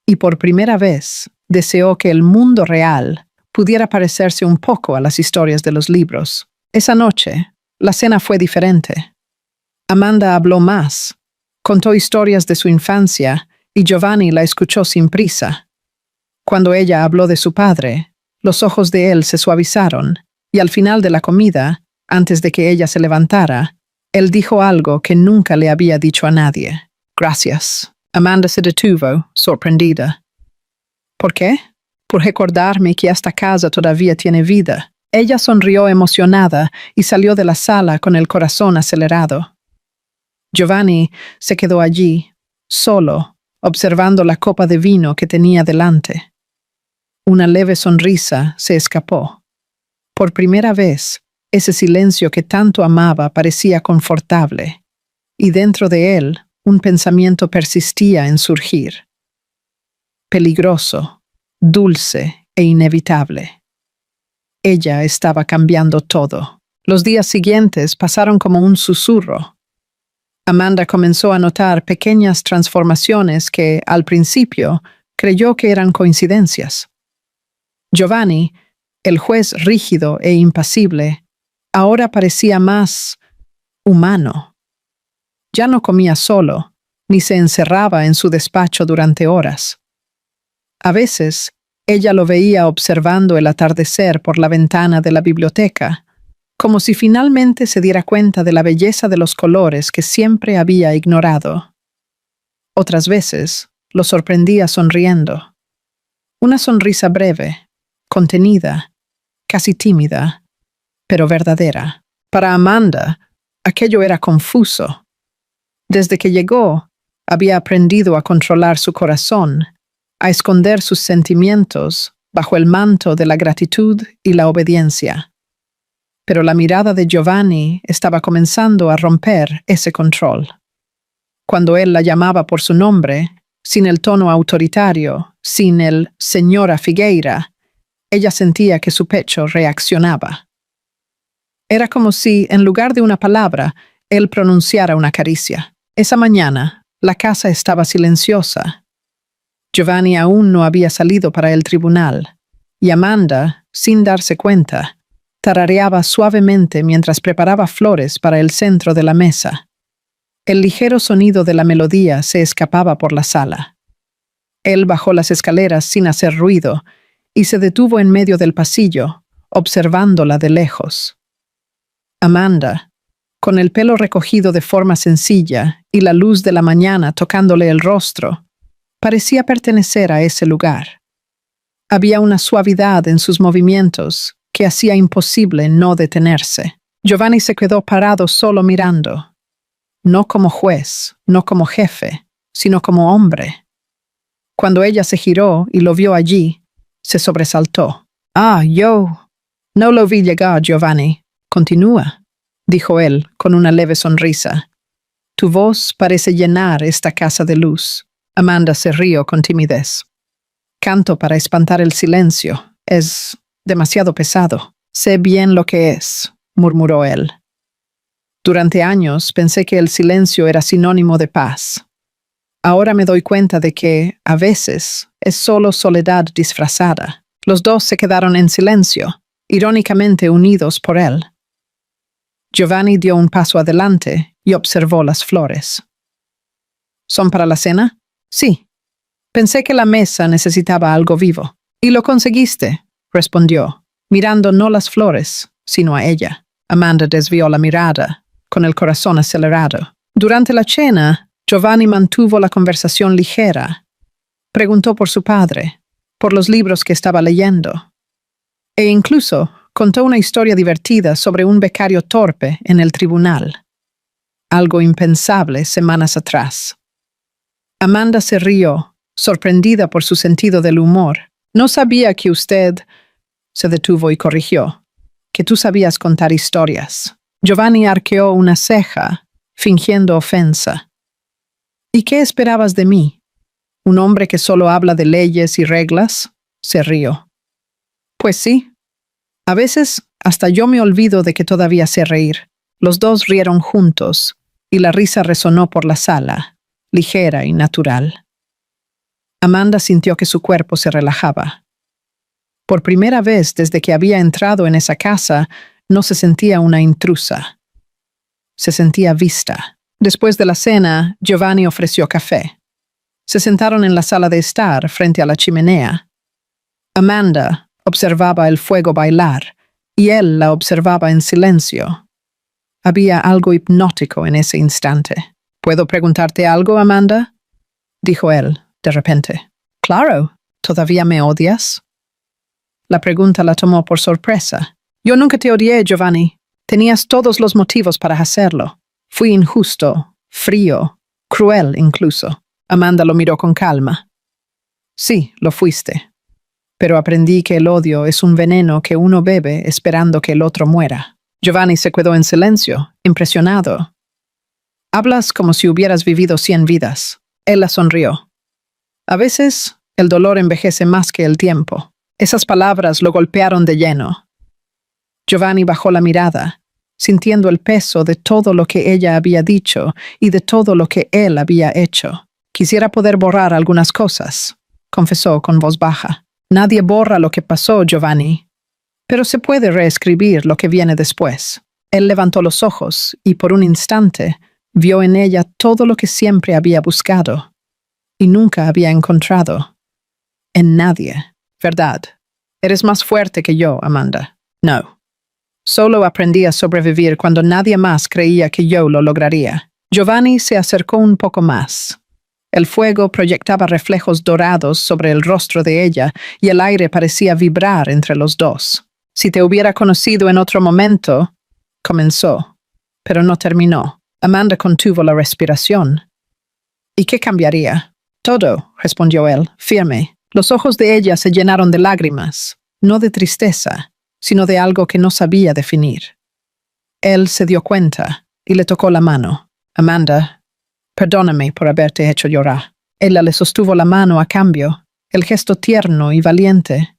y por primera vez deseó que el mundo real pudiera parecerse un poco a las historias de los libros. Esa noche, la cena fue diferente. Amanda habló más, contó historias de su infancia, y Giovanni la escuchó sin prisa. Cuando ella habló de su padre, los ojos de él se suavizaron, y al final de la comida, antes de que ella se levantara, él dijo algo que nunca le había dicho a nadie. «Gracias». Amanda se detuvo, sorprendida. «¿Por qué?» «Por recordarme que esta casa todavía tiene vida», Ella sonrió emocionada y salió de la sala con el corazón acelerado. Giovanni se quedó allí, solo, observando la copa de vino que tenía delante. Una leve sonrisa se escapó. Por primera vez, ese silencio que tanto amaba parecía confortable, y dentro de él un pensamiento persistía en surgir. Peligroso, dulce e inevitable. Ella estaba cambiando todo. Los días siguientes pasaron como un susurro. Amanda comenzó a notar pequeñas transformaciones que, al principio, creyó que eran coincidencias. Giovanni, el juez rígido e impasible, ahora parecía más humano. Ya no comía solo, ni se encerraba en su despacho durante horas. A veces, ella lo veía observando el atardecer por la ventana de la biblioteca, como si finalmente se diera cuenta de la belleza de los colores que siempre había ignorado. Otras veces, lo sorprendía sonriendo. Una sonrisa breve, contenida, casi tímida, pero verdadera. Para Amanda, aquello era confuso. Desde que llegó, había aprendido a controlar su corazón, a esconder sus sentimientos bajo el manto de la gratitud y la obediencia. Pero la mirada de Giovanni estaba comenzando a romper ese control. Cuando él la llamaba por su nombre, sin el tono autoritario, sin el señora Figueira, ella sentía que su pecho reaccionaba. Era como si, en lugar de una palabra, él pronunciara una caricia. Esa mañana, la casa estaba silenciosa. Giovanni aún no había salido para el tribunal, y Amanda, sin darse cuenta, tarareaba suavemente mientras preparaba flores para el centro de la mesa. El ligero sonido de la melodía se escapaba por la sala. Él bajó las escaleras sin hacer ruido y se detuvo en medio del pasillo, observándola de lejos. Amanda, con el pelo recogido de forma sencilla y la luz de la mañana tocándole el rostro, parecía pertenecer a ese lugar. Había una suavidad en sus movimientos que hacía imposible no detenerse. Giovanni se quedó parado solo mirando, no como juez, no como jefe, sino como hombre. Cuando ella se giró y lo vio allí, se sobresaltó. Yo no lo vi llegar, Giovanni. Continúa, dijo él con una leve sonrisa. Tu voz parece llenar esta casa de luz. Amanda se rió con timidez. Canto para espantar el silencio. Es demasiado pesado. Sé bien lo que es, murmuró él. Durante años pensé que el silencio era sinónimo de paz. Ahora me doy cuenta de que, a veces, es solo soledad disfrazada. Los dos se quedaron en silencio, irónicamente unidos por él. Giovanni dio un paso adelante y observó las flores. ¿Son para la cena? Sí. Pensé que la mesa necesitaba algo vivo. Y lo conseguiste, respondió, mirando no las flores, sino a ella. Amanda desvió la mirada, con el corazón acelerado. Durante la cena, Giovanni mantuvo la conversación ligera. Preguntó por su padre, por los libros que estaba leyendo. E incluso contó una historia divertida sobre un becario torpe en el tribunal. Algo impensable semanas atrás. Amanda se rió, sorprendida por su sentido del humor. No sabía que usted... Se detuvo y corrigió. Que tú sabías contar historias. Giovanni arqueó una ceja, fingiendo ofensa. ¿Y qué esperabas de mí? ¿Un hombre que solo habla de leyes y reglas? Se rió. Pues sí. A veces hasta yo me olvido de que todavía sé reír. Los dos rieron juntos, y la risa resonó por la sala, ligera y natural. Amanda sintió que su cuerpo se relajaba. Por primera vez desde que había entrado en esa casa, no se sentía una intrusa. Se sentía vista. Después de la cena, Giovanni ofreció café. Se sentaron en la sala de estar, frente a la chimenea. Amanda observaba el fuego bailar, y él la observaba en silencio. Había algo hipnótico en ese instante. ¿Puedo preguntarte algo, Amanda?, dijo él, de repente. Claro, ¿todavía me odias? La pregunta la tomó por sorpresa. Yo nunca te odié, Giovanni. Tenías todos los motivos para hacerlo. Fui injusto, frío, cruel incluso. Amanda lo miró con calma. Sí, lo fuiste. Pero aprendí que el odio es un veneno que uno bebe esperando que el otro muera. Giovanni se quedó en silencio, impresionado. Hablas como si hubieras vivido 100 vidas. Él la sonrió. A veces, el dolor envejece más que el tiempo. Esas palabras lo golpearon de lleno. Giovanni bajó la mirada, sintiendo el peso de todo lo que ella había dicho y de todo lo que él había hecho. Quisiera poder borrar algunas cosas, confesó con voz baja. Nadie borra lo que pasó, Giovanni. Pero se puede reescribir lo que viene después. Él levantó los ojos y por un instante vio en ella todo lo que siempre había buscado y nunca había encontrado. En nadie, ¿verdad? Eres más fuerte que yo, Amanda. No. Solo aprendí a sobrevivir cuando nadie más creía que yo lo lograría. Giovanni se acercó un poco más. El fuego proyectaba reflejos dorados sobre el rostro de ella y el aire parecía vibrar entre los dos. Si te hubiera conocido en otro momento, comenzó, pero no terminó. Amanda contuvo la respiración. ¿Y qué cambiaría? Todo, respondió él, firme. Los ojos de ella se llenaron de lágrimas, no de tristeza, sino de algo que no sabía definir. Él se dio cuenta y le tocó la mano. Amanda, perdóname por haberte hecho llorar. Ella le sostuvo la mano a cambio, el gesto tierno y valiente.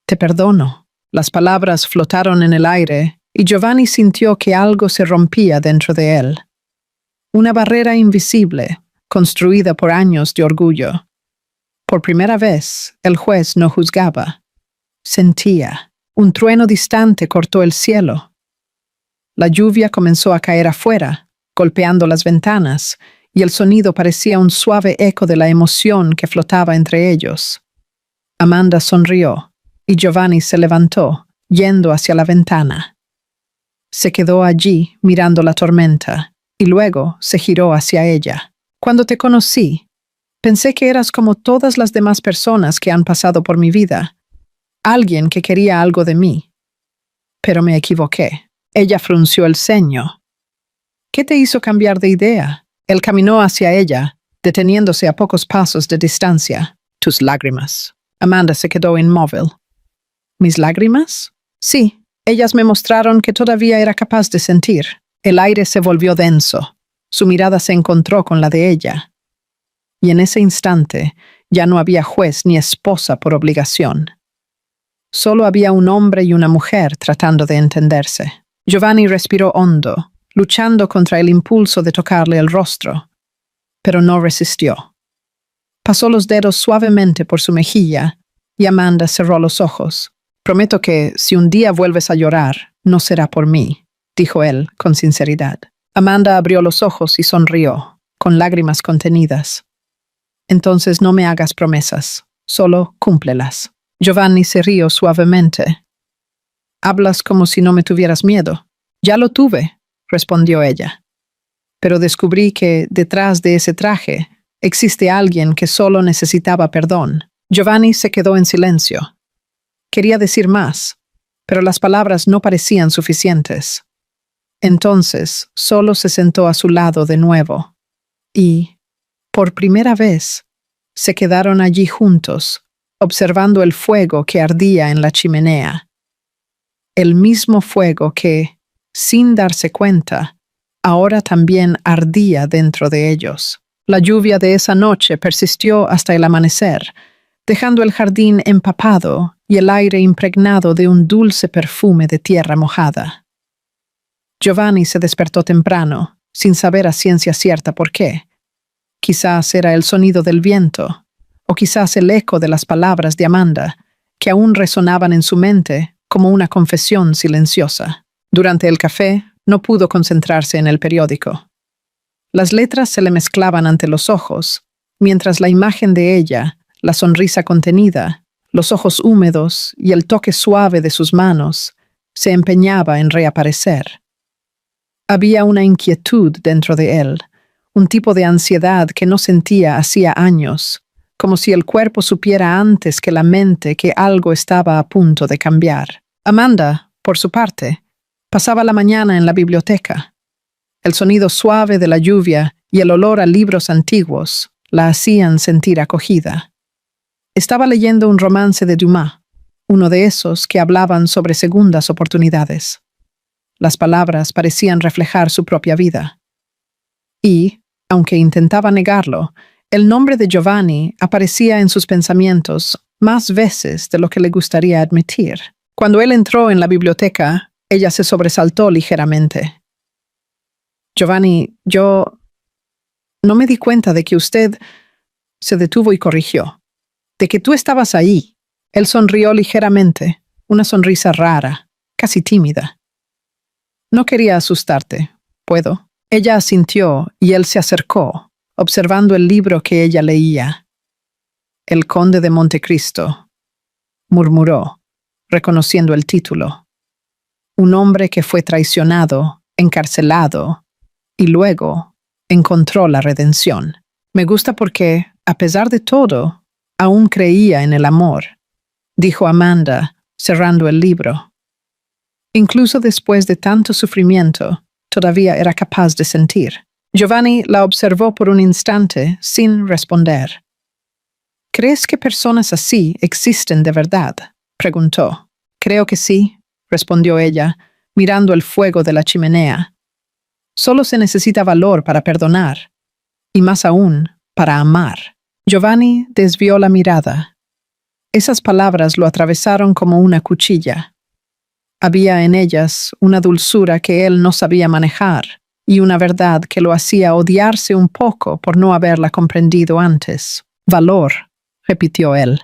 Te perdono. Las palabras flotaron en el aire y Giovanni sintió que algo se rompía dentro de él. Una barrera invisible, construida por años de orgullo. Por primera vez, el juez no juzgaba. Sentía. Un trueno distante cortó el cielo. La lluvia comenzó a caer afuera, golpeando las ventanas, y el sonido parecía un suave eco de la emoción que flotaba entre ellos. Amanda sonrió, y Giovanni se levantó, yendo hacia la ventana. Se quedó allí, mirando la tormenta, y luego se giró hacia ella. Cuando te conocí, pensé que eras como todas las demás personas que han pasado por mi vida. Alguien que quería algo de mí. Pero me equivoqué. Ella frunció el ceño. ¿Qué te hizo cambiar de idea? Él caminó hacia ella, deteniéndose a pocos pasos de distancia. Tus lágrimas. Amanda se quedó inmóvil. ¿Mis lágrimas? Sí, ellas me mostraron que todavía era capaz de sentir. El aire se volvió denso. Su mirada se encontró con la de ella. Y en ese instante ya no había juez ni esposa por obligación. Solo había un hombre y una mujer tratando de entenderse. Giovanni respiró hondo, luchando contra el impulso de tocarle el rostro, pero no resistió. Pasó los dedos suavemente por su mejilla y Amanda cerró los ojos. Prometo que, si un día vuelves a llorar, no será por mí, dijo él con sinceridad. Amanda abrió los ojos y sonrió, con lágrimas contenidas. Entonces no me hagas promesas, solo cúmplelas. Giovanni se rió suavemente. Hablas como si no me tuvieras miedo. Ya lo tuve, respondió ella. Pero descubrí que, detrás de ese traje, existe alguien que solo necesitaba perdón. Giovanni se quedó en silencio. Quería decir más, pero las palabras no parecían suficientes. Entonces, solo se sentó a su lado de nuevo. Y, por primera vez, se quedaron allí juntos, observando el fuego que ardía en la chimenea. El mismo fuego que, sin darse cuenta, ahora también ardía dentro de ellos. La lluvia de esa noche persistió hasta el amanecer, dejando el jardín empapado y el aire impregnado de un dulce perfume de tierra mojada. Giovanni se despertó temprano, sin saber a ciencia cierta por qué. Quizás era el sonido del viento, o quizás el eco de las palabras de Amanda, que aún resonaban en su mente como una confesión silenciosa. Durante el café, no pudo concentrarse en el periódico. Las letras se le mezclaban ante los ojos, mientras la imagen de ella, la sonrisa contenida, los ojos húmedos y el toque suave de sus manos, se empeñaba en reaparecer. Había una inquietud dentro de él, un tipo de ansiedad que no sentía hacía años, como si el cuerpo supiera antes que la mente que algo estaba a punto de cambiar. Amanda, por su parte, pasaba la mañana en la biblioteca. El sonido suave de la lluvia y el olor a libros antiguos la hacían sentir acogida. Estaba leyendo un romance de Dumas, uno de esos que hablaban sobre segundas oportunidades. Las palabras parecían reflejar su propia vida. Y, aunque intentaba negarlo, el nombre de Giovanni aparecía en sus pensamientos más veces de lo que le gustaría admitir. Cuando él entró en la biblioteca, ella se sobresaltó ligeramente. Giovanni, yo no me di cuenta de que usted se detuvo y corrigió. De que tú estabas ahí. Él sonrió ligeramente, una sonrisa rara, casi tímida. No quería asustarte, ¿puedo? Ella asintió y él se acercó, observando el libro que ella leía. El Conde de Montecristo, murmuró, reconociendo el título. Un hombre que fue traicionado, encarcelado, y luego encontró la redención. Me gusta porque, a pesar de todo, aún creía en el amor, dijo Amanda, cerrando el libro. Incluso después de tanto sufrimiento, todavía era capaz de sentir. Giovanni la observó por un instante sin responder. ¿Crees que personas así existen de verdad?, preguntó. Creo que sí, respondió ella, mirando el fuego de la chimenea. Solo se necesita valor para perdonar, y más aún, para amar. Giovanni desvió la mirada. Esas palabras lo atravesaron como una cuchilla. Había en ellas una dulzura que él no sabía manejar y una verdad que lo hacía odiarse un poco por no haberla comprendido antes. Valor, repitió él.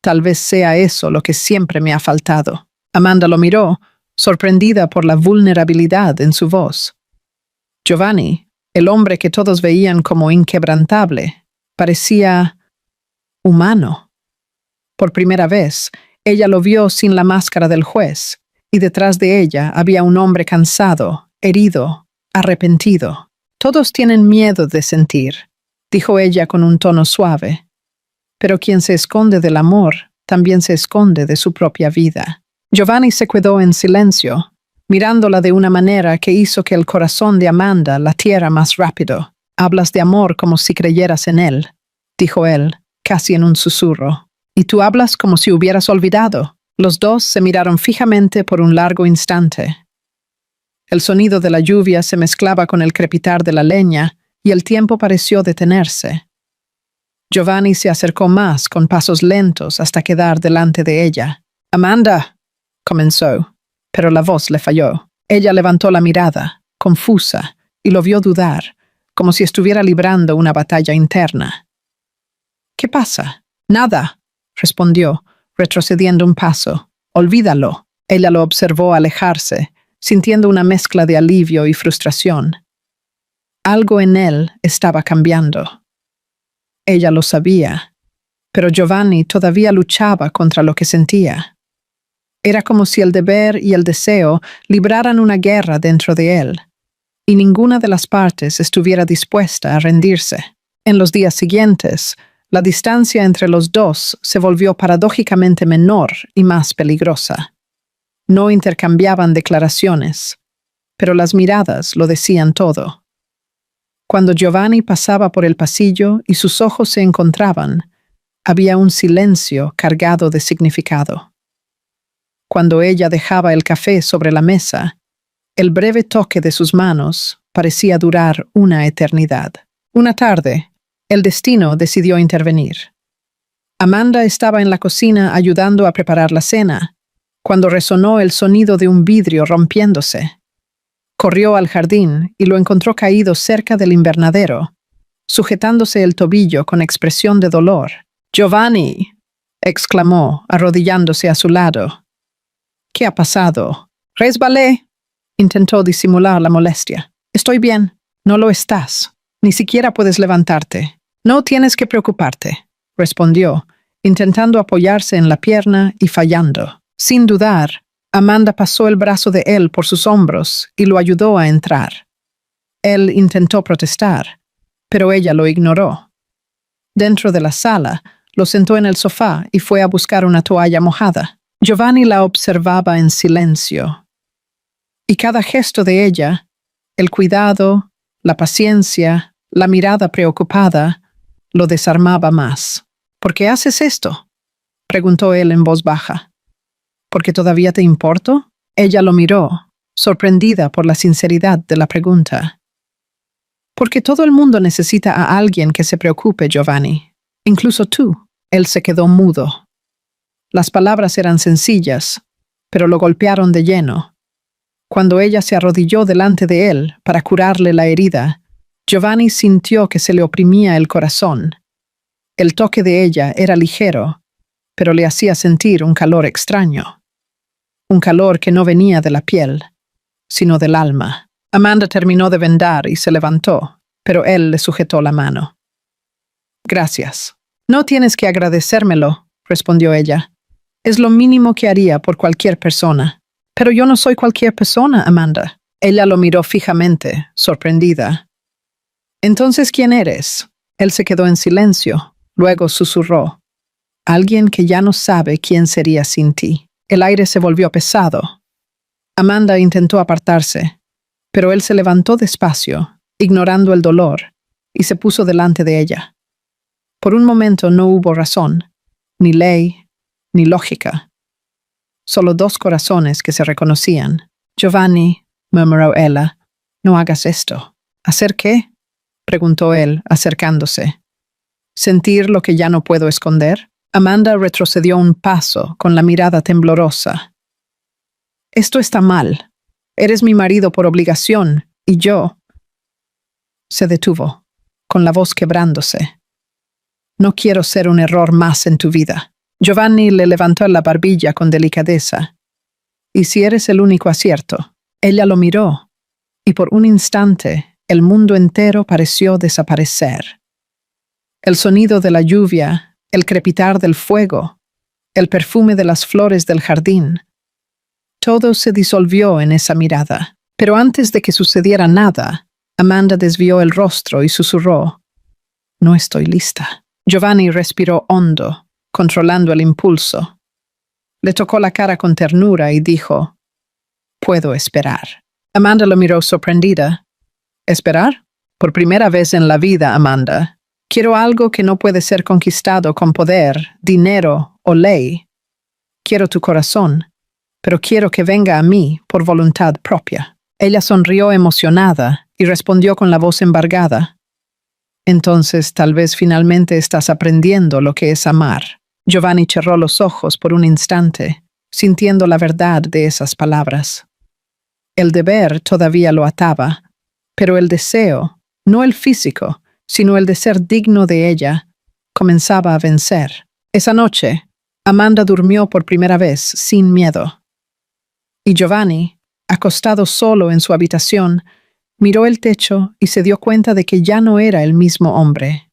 Tal vez sea eso lo que siempre me ha faltado. Amanda lo miró, sorprendida por la vulnerabilidad en su voz. Giovanni, el hombre que todos veían como inquebrantable, parecía humano. Por primera vez, ella lo vio sin la máscara del juez, y detrás de ella había un hombre cansado, herido, arrepentido. Todos tienen miedo de sentir, dijo ella con un tono suave. Pero quien se esconde del amor, también se esconde de su propia vida. Giovanni se quedó en silencio, mirándola de una manera que hizo que el corazón de Amanda latiera más rápido. Hablas de amor como si creyeras en él, dijo él, casi en un susurro. Y tú hablas como si hubieras olvidado. Los dos se miraron fijamente por un largo instante. El sonido de la lluvia se mezclaba con el crepitar de la leña y el tiempo pareció detenerse. Giovanni se acercó más con pasos lentos hasta quedar delante de ella. «Amanda», comenzó, pero la voz le falló. Ella levantó la mirada, confusa, y lo vio dudar, como si estuviera librando una batalla interna. «¿Qué pasa?» «Nada», respondió, retrocediendo un paso. «Olvídalo». Ella lo observó alejarse, sintiendo una mezcla de alivio y frustración. Algo en él estaba cambiando. Ella lo sabía, pero Giovanni todavía luchaba contra lo que sentía. Era como si el deber y el deseo libraran una guerra dentro de él, y ninguna de las partes estuviera dispuesta a rendirse. En los días siguientes, la distancia entre los dos se volvió paradójicamente menor y más peligrosa. No intercambiaban declaraciones, pero las miradas lo decían todo. Cuando Giovanni pasaba por el pasillo y sus ojos se encontraban, había un silencio cargado de significado. Cuando ella dejaba el café sobre la mesa, el breve toque de sus manos parecía durar una eternidad. Una tarde, el destino decidió intervenir. Amanda estaba en la cocina ayudando a preparar la cena, cuando resonó el sonido de un vidrio rompiéndose. Corrió al jardín y lo encontró caído cerca del invernadero, sujetándose el tobillo con expresión de dolor. «¡Giovanni!», exclamó, arrodillándose a su lado. «¿Qué ha pasado?» «Resbalé», intentó disimular la molestia. «Estoy bien». «No lo estás. Ni siquiera puedes levantarte». «No tienes que preocuparte», respondió, intentando apoyarse en la pierna y fallando. Sin dudar, Amanda pasó el brazo de él por sus hombros y lo ayudó a entrar. Él intentó protestar, pero ella lo ignoró. Dentro de la sala, lo sentó en el sofá y fue a buscar una toalla mojada. Giovanni la observaba en silencio, y cada gesto de ella, el cuidado, la paciencia, la mirada preocupada, lo desarmaba más. ¿Por qué haces esto?, preguntó él en voz baja. ¿Porque todavía te importo? Ella lo miró, sorprendida por la sinceridad de la pregunta. Porque todo el mundo necesita a alguien que se preocupe, Giovanni. Incluso tú. Él se quedó mudo. Las palabras eran sencillas, pero lo golpearon de lleno. Cuando ella se arrodilló delante de él para curarle la herida, Giovanni sintió que se le oprimía el corazón. El toque de ella era ligero, pero le hacía sentir un calor extraño. Un calor que no venía de la piel, sino del alma. Amanda terminó de vendar y se levantó, pero él le sujetó la mano. Gracias. No tienes que agradecérmelo, respondió ella. Es lo mínimo que haría por cualquier persona. Pero yo no soy cualquier persona, Amanda. Ella lo miró fijamente, sorprendida. Entonces, ¿quién eres? Él se quedó en silencio, luego susurró. Alguien que ya no sabe quién sería sin ti. El aire se volvió pesado. Amanda intentó apartarse, pero él se levantó despacio, ignorando el dolor, y se puso delante de ella. Por un momento no hubo razón, ni ley, ni lógica. Solo dos corazones que se reconocían. Giovanni, murmuró ella, no hagas esto. ¿Hacer qué?, preguntó él, acercándose. ¿Sentir lo que ya no puedo esconder? Amanda retrocedió un paso, con la mirada temblorosa. Esto está mal. Eres mi marido por obligación, y yo... Se detuvo, con la voz quebrándose. No quiero ser un error más en tu vida. Giovanni le levantó la barbilla con delicadeza. ¿Y si eres el único acierto? Ella lo miró, y por un instante el mundo entero pareció desaparecer. El sonido de la lluvia, el crepitar del fuego, el perfume de las flores del jardín. Todo se disolvió en esa mirada. Pero antes de que sucediera nada, Amanda desvió el rostro y susurró. No estoy lista. Giovanni respiró hondo, controlando el impulso. Le tocó la cara con ternura y dijo, puedo esperar. Amanda lo miró sorprendida. ¿Esperar? Por primera vez en la vida, Amanda. Quiero algo que no puede ser conquistado con poder, dinero o ley. Quiero tu corazón, pero quiero que venga a mí por voluntad propia. Ella sonrió emocionada y respondió con la voz embargada. Entonces tal vez finalmente estás aprendiendo lo que es amar. Giovanni cerró los ojos por un instante, sintiendo la verdad de esas palabras. El deber todavía lo ataba, pero el deseo, no el físico, sino el de ser digno de ella, comenzaba a vencer. Esa noche, Amanda durmió por primera vez sin miedo. Y Giovanni, acostado solo en su habitación, miró el techo y se dio cuenta de que ya no era el mismo hombre.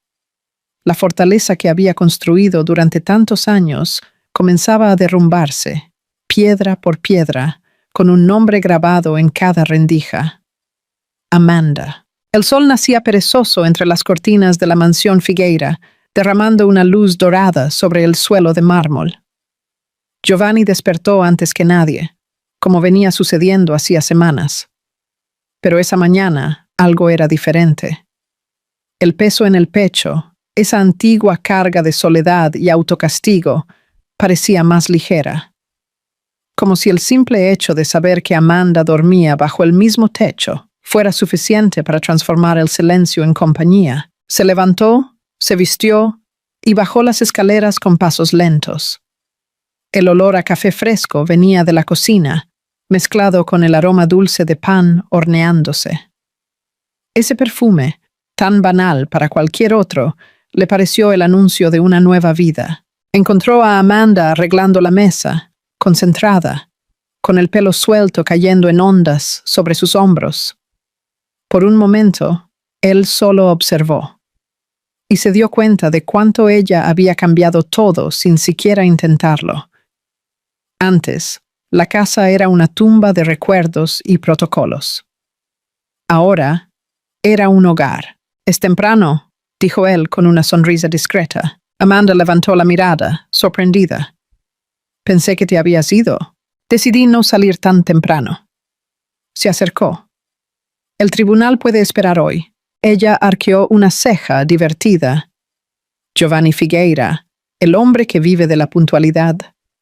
La fortaleza que había construido durante tantos años comenzaba a derrumbarse, piedra por piedra, con un nombre grabado en cada rendija. Amanda. El sol nacía perezoso entre las cortinas de la mansión Figueira, derramando una luz dorada sobre el suelo de mármol. Giovanni despertó antes que nadie, como venía sucediendo hacía semanas. Pero esa mañana algo era diferente. El peso en el pecho, esa antigua carga de soledad y autocastigo, parecía más ligera. Como si el simple hecho de saber que Amanda dormía bajo el mismo techo fuera suficiente para transformar el silencio en compañía. Se levantó, se vistió y bajó las escaleras con pasos lentos. El olor a café fresco venía de la cocina, mezclado con el aroma dulce de pan horneándose. Ese perfume, tan banal para cualquier otro, le pareció el anuncio de una nueva vida. Encontró a Amanda arreglando la mesa, concentrada, con el pelo suelto cayendo en ondas sobre sus hombros. Por un momento, él solo observó, y se dio cuenta de cuánto ella había cambiado todo sin siquiera intentarlo. Antes, la casa era una tumba de recuerdos y protocolos. Ahora, era un hogar. «Es temprano», dijo él con una sonrisa discreta. Amanda levantó la mirada, sorprendida. Pensé que te habías ido. Decidí no salir tan temprano. Se acercó. El tribunal puede esperar hoy. Ella arqueó una ceja divertida. Giovanni Figueira, el hombre que vive de la puntualidad,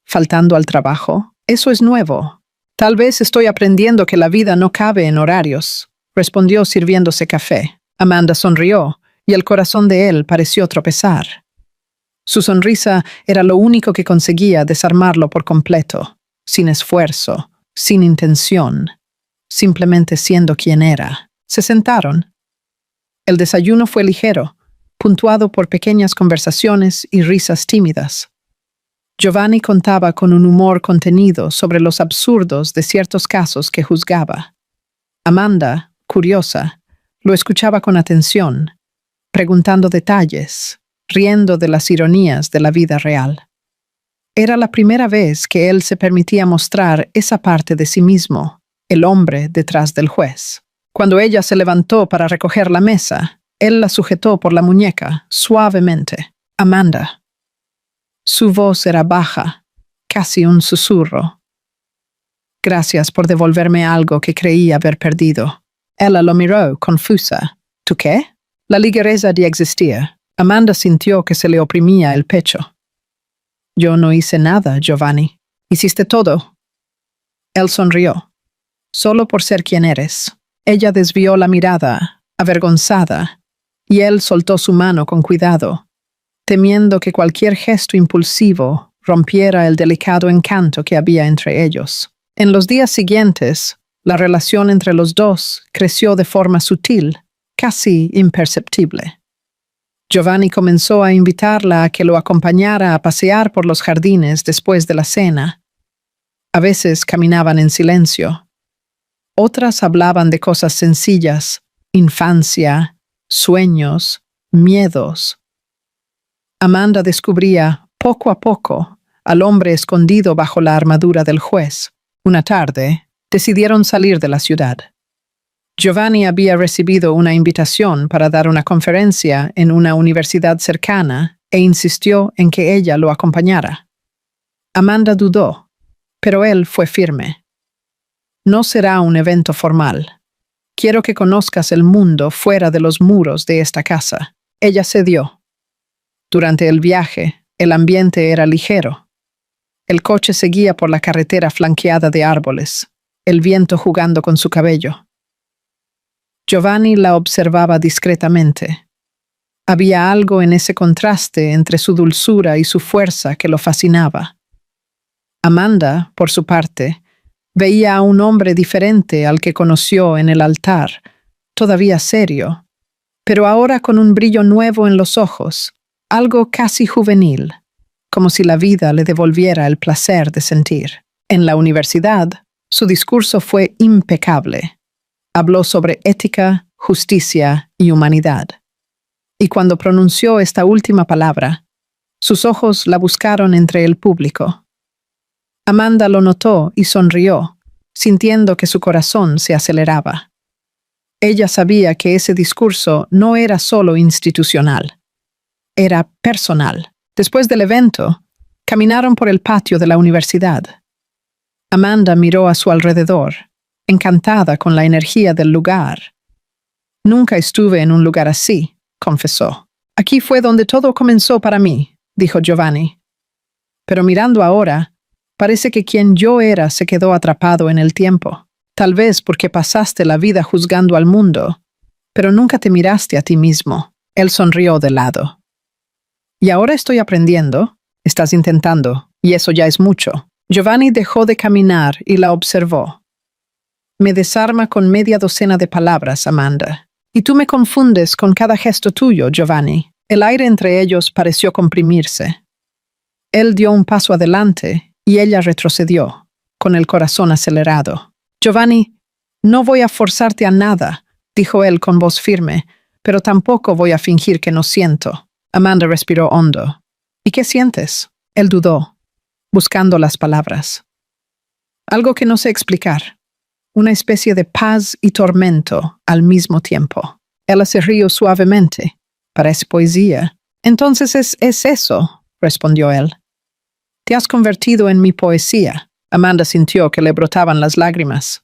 faltando al trabajo, eso es nuevo. Tal vez estoy aprendiendo que la vida no cabe en horarios, respondió sirviéndose café. Amanda sonrió, y el corazón de él pareció tropezar. Su sonrisa era lo único que conseguía desarmarlo por completo, sin esfuerzo, sin intención, simplemente siendo quien era. Se sentaron. El desayuno fue ligero, puntuado por pequeñas conversaciones y risas tímidas. Giovanni contaba con un humor contenido sobre los absurdos de ciertos casos que juzgaba. Amanda, curiosa, lo escuchaba con atención, preguntando detalles, riendo de las ironías de la vida real. Era la primera vez que él se permitía mostrar esa parte de sí mismo, el hombre detrás del juez. Cuando ella se levantó para recoger la mesa, él la sujetó por la muñeca, suavemente. Amanda. Su voz era baja, casi un susurro. Gracias por devolverme algo que creí haber perdido. Ella lo miró, confusa. ¿Tú qué? La ligereza ya existía. Amanda sintió que se le oprimía el pecho. Yo no hice nada, Giovanni. Hiciste todo. Él sonrió. Solo por ser quien eres. Ella desvió la mirada, avergonzada, y él soltó su mano con cuidado, temiendo que cualquier gesto impulsivo rompiera el delicado encanto que había entre ellos. En los días siguientes, la relación entre los dos creció de forma sutil, casi imperceptible. Giovanni comenzó a invitarla a que lo acompañara a pasear por los jardines después de la cena. A veces caminaban en silencio. Otras hablaban de cosas sencillas, infancia, sueños, miedos. Amanda descubría, poco a poco, al hombre escondido bajo la armadura del juez. Una tarde, decidieron salir de la ciudad. Giovanni había recibido una invitación para dar una conferencia en una universidad cercana e insistió en que ella lo acompañara. Amanda dudó, pero él fue firme. No será un evento formal. Quiero que conozcas el mundo fuera de los muros de esta casa. Ella cedió. Durante el viaje, el ambiente era ligero. El coche seguía por la carretera flanqueada de árboles, el viento jugando con su cabello. Giovanni la observaba discretamente. Había algo en ese contraste entre su dulzura y su fuerza que lo fascinaba. Amanda, por su parte, veía a un hombre diferente al que conoció en el altar, todavía serio, pero ahora con un brillo nuevo en los ojos, algo casi juvenil, como si la vida le devolviera el placer de sentir. En la universidad, su discurso fue impecable. Habló sobre ética, justicia y humanidad. Y cuando pronunció esta última palabra, sus ojos la buscaron entre el público. Amanda lo notó y sonrió, sintiendo que su corazón se aceleraba. Ella sabía que ese discurso no era solo institucional, era personal. Después del evento, caminaron por el patio de la universidad. Amanda miró a su alrededor, encantada con la energía del lugar. Nunca estuve en un lugar así, confesó. Aquí fue donde todo comenzó para mí, dijo Giovanni. Pero mirando ahora, parece que quien yo era se quedó atrapado en el tiempo. Tal vez porque pasaste la vida juzgando al mundo, pero nunca te miraste a ti mismo. Él sonrió de lado. Y ahora estoy aprendiendo. Estás intentando, y eso ya es mucho. Giovanni dejó de caminar y la observó. Me desarma con media docena de palabras, Amanda. Y tú me confundes con cada gesto tuyo, Giovanni. El aire entre ellos pareció comprimirse. Él dio un paso adelante y ella retrocedió, con el corazón acelerado. Giovanni, no voy a forzarte a nada, dijo él con voz firme, pero tampoco voy a fingir que no siento. Amanda respiró hondo. ¿Y qué sientes? Él dudó, buscando las palabras. Algo que no sé explicar. Una especie de paz y tormento al mismo tiempo. Ella se rió suavemente. Parece poesía. Entonces es eso, respondió él. Te has convertido en mi poesía. Amanda sintió que le brotaban las lágrimas.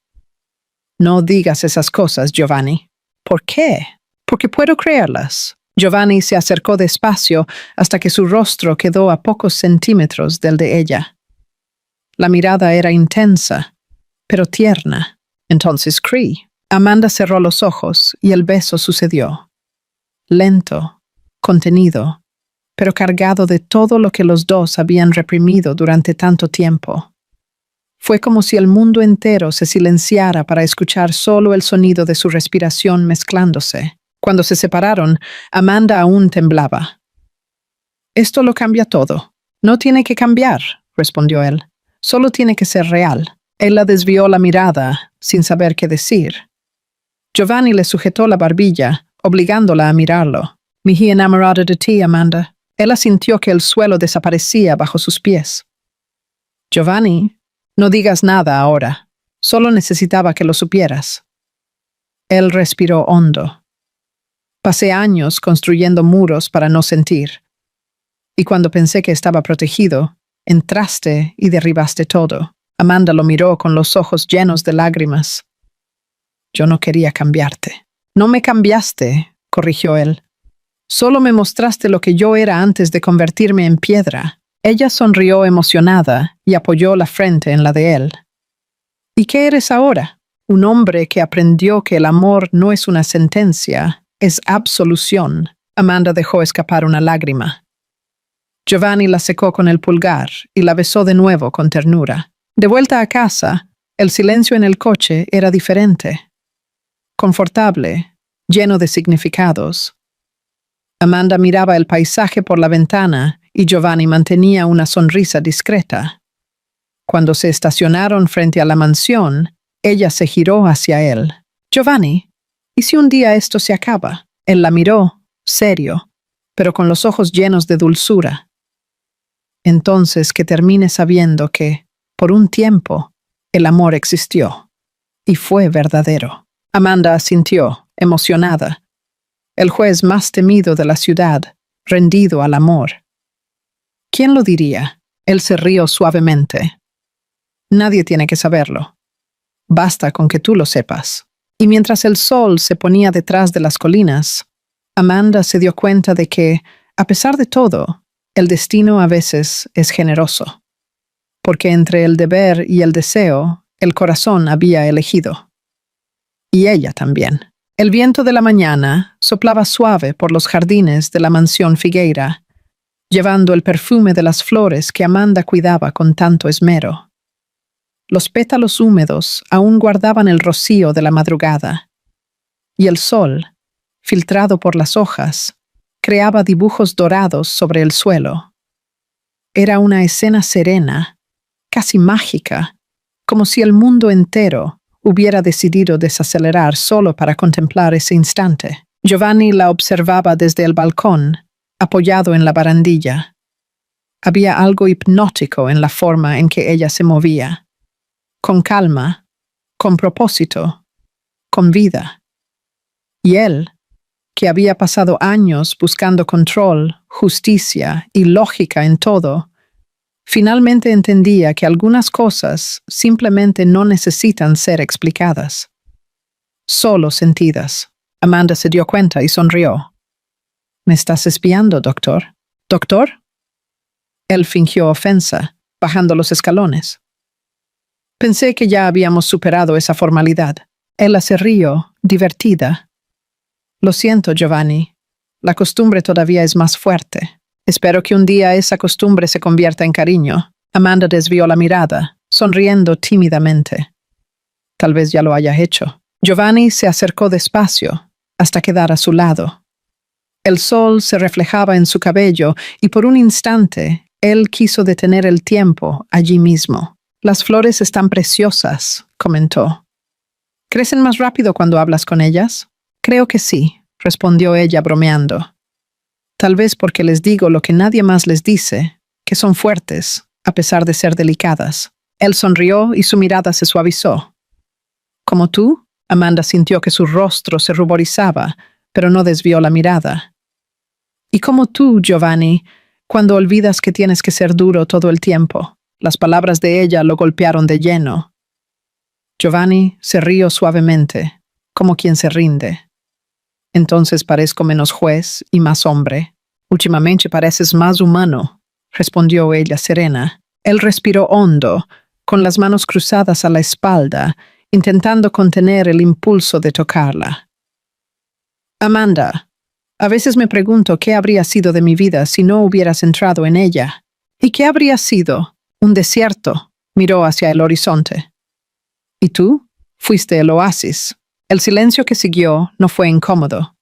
No digas esas cosas, Giovanni. ¿Por qué? Porque puedo creerlas. Giovanni se acercó despacio hasta que su rostro quedó a pocos centímetros del de ella. La mirada era intensa, pero tierna. Entonces Cree. Amanda cerró los ojos y el beso sucedió. Lento, contenido, pero cargado de todo lo que los dos habían reprimido durante tanto tiempo. Fue como si el mundo entero se silenciara para escuchar solo el sonido de su respiración mezclándose. Cuando se separaron, Amanda aún temblaba. «Esto lo cambia todo. No tiene que cambiar», respondió él. «Solo tiene que ser real». Él la desvió la mirada, sin saber qué decir. Giovanni le sujetó la barbilla, obligándola a mirarlo. «Me he enamorado de ti, Amanda». Ella sintió que el suelo desaparecía bajo sus pies. «Giovanni, no digas nada ahora. Solo necesitaba que lo supieras». Él respiró hondo. «Pasé años construyendo muros para no sentir. Y cuando pensé que estaba protegido, entraste y derribaste todo». Amanda lo miró con los ojos llenos de lágrimas. «Yo no quería cambiarte». «No me cambiaste», corrigió él. «Solo me mostraste lo que yo era antes de convertirme en piedra». Ella sonrió emocionada y apoyó la frente en la de él. «¿Y qué eres ahora? Un hombre que aprendió que el amor no es una sentencia, es absolución». Amanda dejó escapar una lágrima. Giovanni la secó con el pulgar y la besó de nuevo con ternura. De vuelta a casa, el silencio en el coche era diferente. Confortable, lleno de significados. Amanda miraba el paisaje por la ventana y Giovanni mantenía una sonrisa discreta. Cuando se estacionaron frente a la mansión, ella se giró hacia él. «Giovanni, ¿y si un día esto se acaba?» Él la miró, serio, pero con los ojos llenos de dulzura. «Entonces que termine sabiendo que, por un tiempo, el amor existió, y fue verdadero». Amanda asintió, emocionada. El juez más temido de la ciudad, rendido al amor. «¿Quién lo diría?» Él se rió suavemente. «Nadie tiene que saberlo. Basta con que tú lo sepas». Y mientras el sol se ponía detrás de las colinas, Amanda se dio cuenta de que, a pesar de todo, el destino a veces es generoso. Porque entre el deber y el deseo, el corazón había elegido. Y ella también. El viento de la mañana soplaba suave por los jardines de la mansión Figueira, llevando el perfume de las flores que Amanda cuidaba con tanto esmero. Los pétalos húmedos aún guardaban el rocío de la madrugada, y el sol, filtrado por las hojas, creaba dibujos dorados sobre el suelo. Era una escena serena, casi mágica, como si el mundo entero hubiera decidido desacelerar solo para contemplar ese instante. Giovanni la observaba desde el balcón, apoyado en la barandilla. Había algo hipnótico en la forma en que ella se movía. Con calma, con propósito, con vida. Y él, que había pasado años buscando control, justicia y lógica en todo, finalmente entendía que algunas cosas simplemente no necesitan ser explicadas. Solo sentidas. Amanda se dio cuenta y sonrió. «¿Me estás espiando, doctor?» «¿Doctor?» Él fingió ofensa, bajando los escalones. «Pensé que ya habíamos superado esa formalidad». Ella se rió, divertida. «Lo siento, Giovanni. La costumbre todavía es más fuerte. Espero que un día esa costumbre se convierta en cariño». Amanda desvió la mirada, sonriendo tímidamente. «Tal vez ya lo haya hecho». Giovanni se acercó despacio, hasta quedar a su lado. El sol se reflejaba en su cabello y por un instante él quiso detener el tiempo allí mismo. «Las flores están preciosas», comentó. «¿Crecen más rápido cuando hablas con ellas?» «Creo que sí», respondió ella bromeando. «Tal vez porque les digo lo que nadie más les dice, que son fuertes, a pesar de ser delicadas». Él sonrió y su mirada se suavizó. «¿Como tú?» Amanda sintió que su rostro se ruborizaba, pero no desvió la mirada. «Y como tú, Giovanni, Cuando olvidas que tienes que ser duro todo el tiempo. Las palabras de ella lo golpearon de lleno. Giovanni se rió suavemente, como quien se rinde. Entonces parezco menos juez y más hombre. Últimamente pareces más humano, respondió ella serena. Él respiró hondo, con las manos cruzadas a la espalda, intentando contener el impulso de tocarla. Amanda, a veces me pregunto qué habría sido de mi vida si no hubieras entrado en ella. ¿Y qué habría sido? Un desierto. Miró hacia el horizonte. ¿Y tú? Fuiste el oasis. El silencio que siguió no fue incómodo.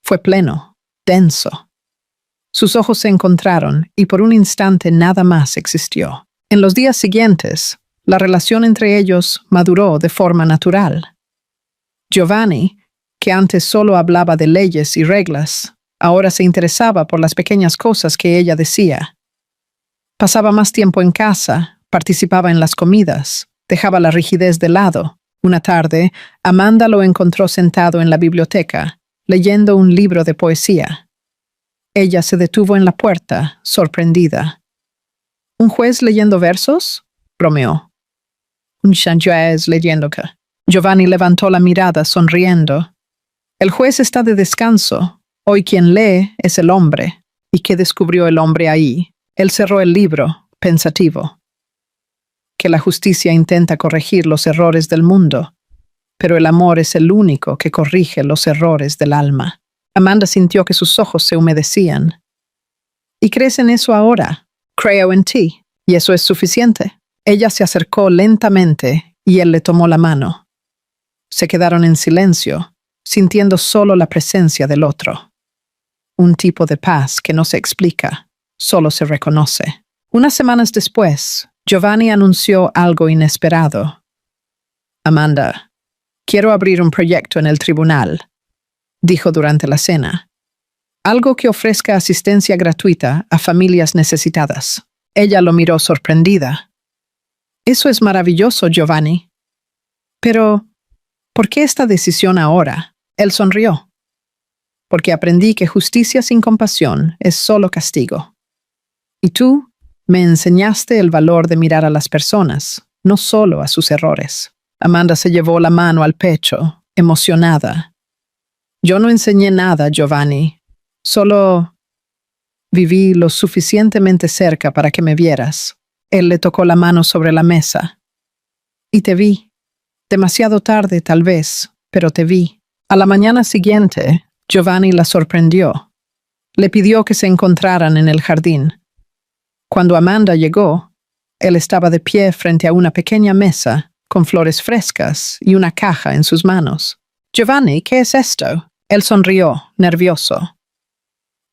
Fue pleno, denso. Sus ojos se encontraron y por un instante nada más existió. En los días siguientes, la relación entre ellos maduró de forma natural. Giovanni, que antes solo hablaba de leyes y reglas, ahora se interesaba por las pequeñas cosas que ella decía. Pasaba más tiempo en casa, participaba en las comidas, dejaba la rigidez de lado. Una tarde, Amanda lo encontró sentado en la biblioteca, leyendo un libro de poesía. Ella se detuvo en la puerta, sorprendida. ¿Un juez leyendo versos? Bromeó. Un juez leyendo qué. Giovanni levantó la mirada, sonriendo. El juez está de descanso. Hoy quien lee es el hombre. ¿Y qué descubrió el hombre ahí? Él cerró el libro, pensativo. Que la justicia intenta corregir los errores del mundo, pero el amor es el único que corrige los errores del alma. Amanda sintió que sus ojos se humedecían. ¿Y crees en eso ahora? Creo en ti, y eso es suficiente. Ella se acercó lentamente y él le tomó la mano. Se quedaron en silencio, sintiendo solo la presencia del otro. Un tipo de paz que no se explica, solo se reconoce. Unas semanas después, Giovanni anunció algo inesperado. Amanda, quiero abrir un proyecto en el tribunal, dijo durante la cena. Algo que ofrezca asistencia gratuita a familias necesitadas. Ella lo miró sorprendida. Eso es maravilloso, Giovanni. Pero, ¿por qué esta decisión ahora? Él sonrió. Porque aprendí que justicia sin compasión es solo castigo. Y tú me enseñaste el valor de mirar a las personas, no solo a sus errores. Amanda se llevó la mano al pecho, emocionada. Yo no enseñé nada, Giovanni. Solo viví lo suficientemente cerca para que me vieras. Él le tocó la mano sobre la mesa. Y te vi. Demasiado tarde, tal vez, pero te vi. A la mañana siguiente, Giovanni la sorprendió. Le pidió que se encontraran en el jardín. Cuando Amanda llegó, él estaba de pie frente a una pequeña mesa, con flores frescas y una caja en sus manos. Giovanni, ¿qué es esto? Él sonrió, nervioso.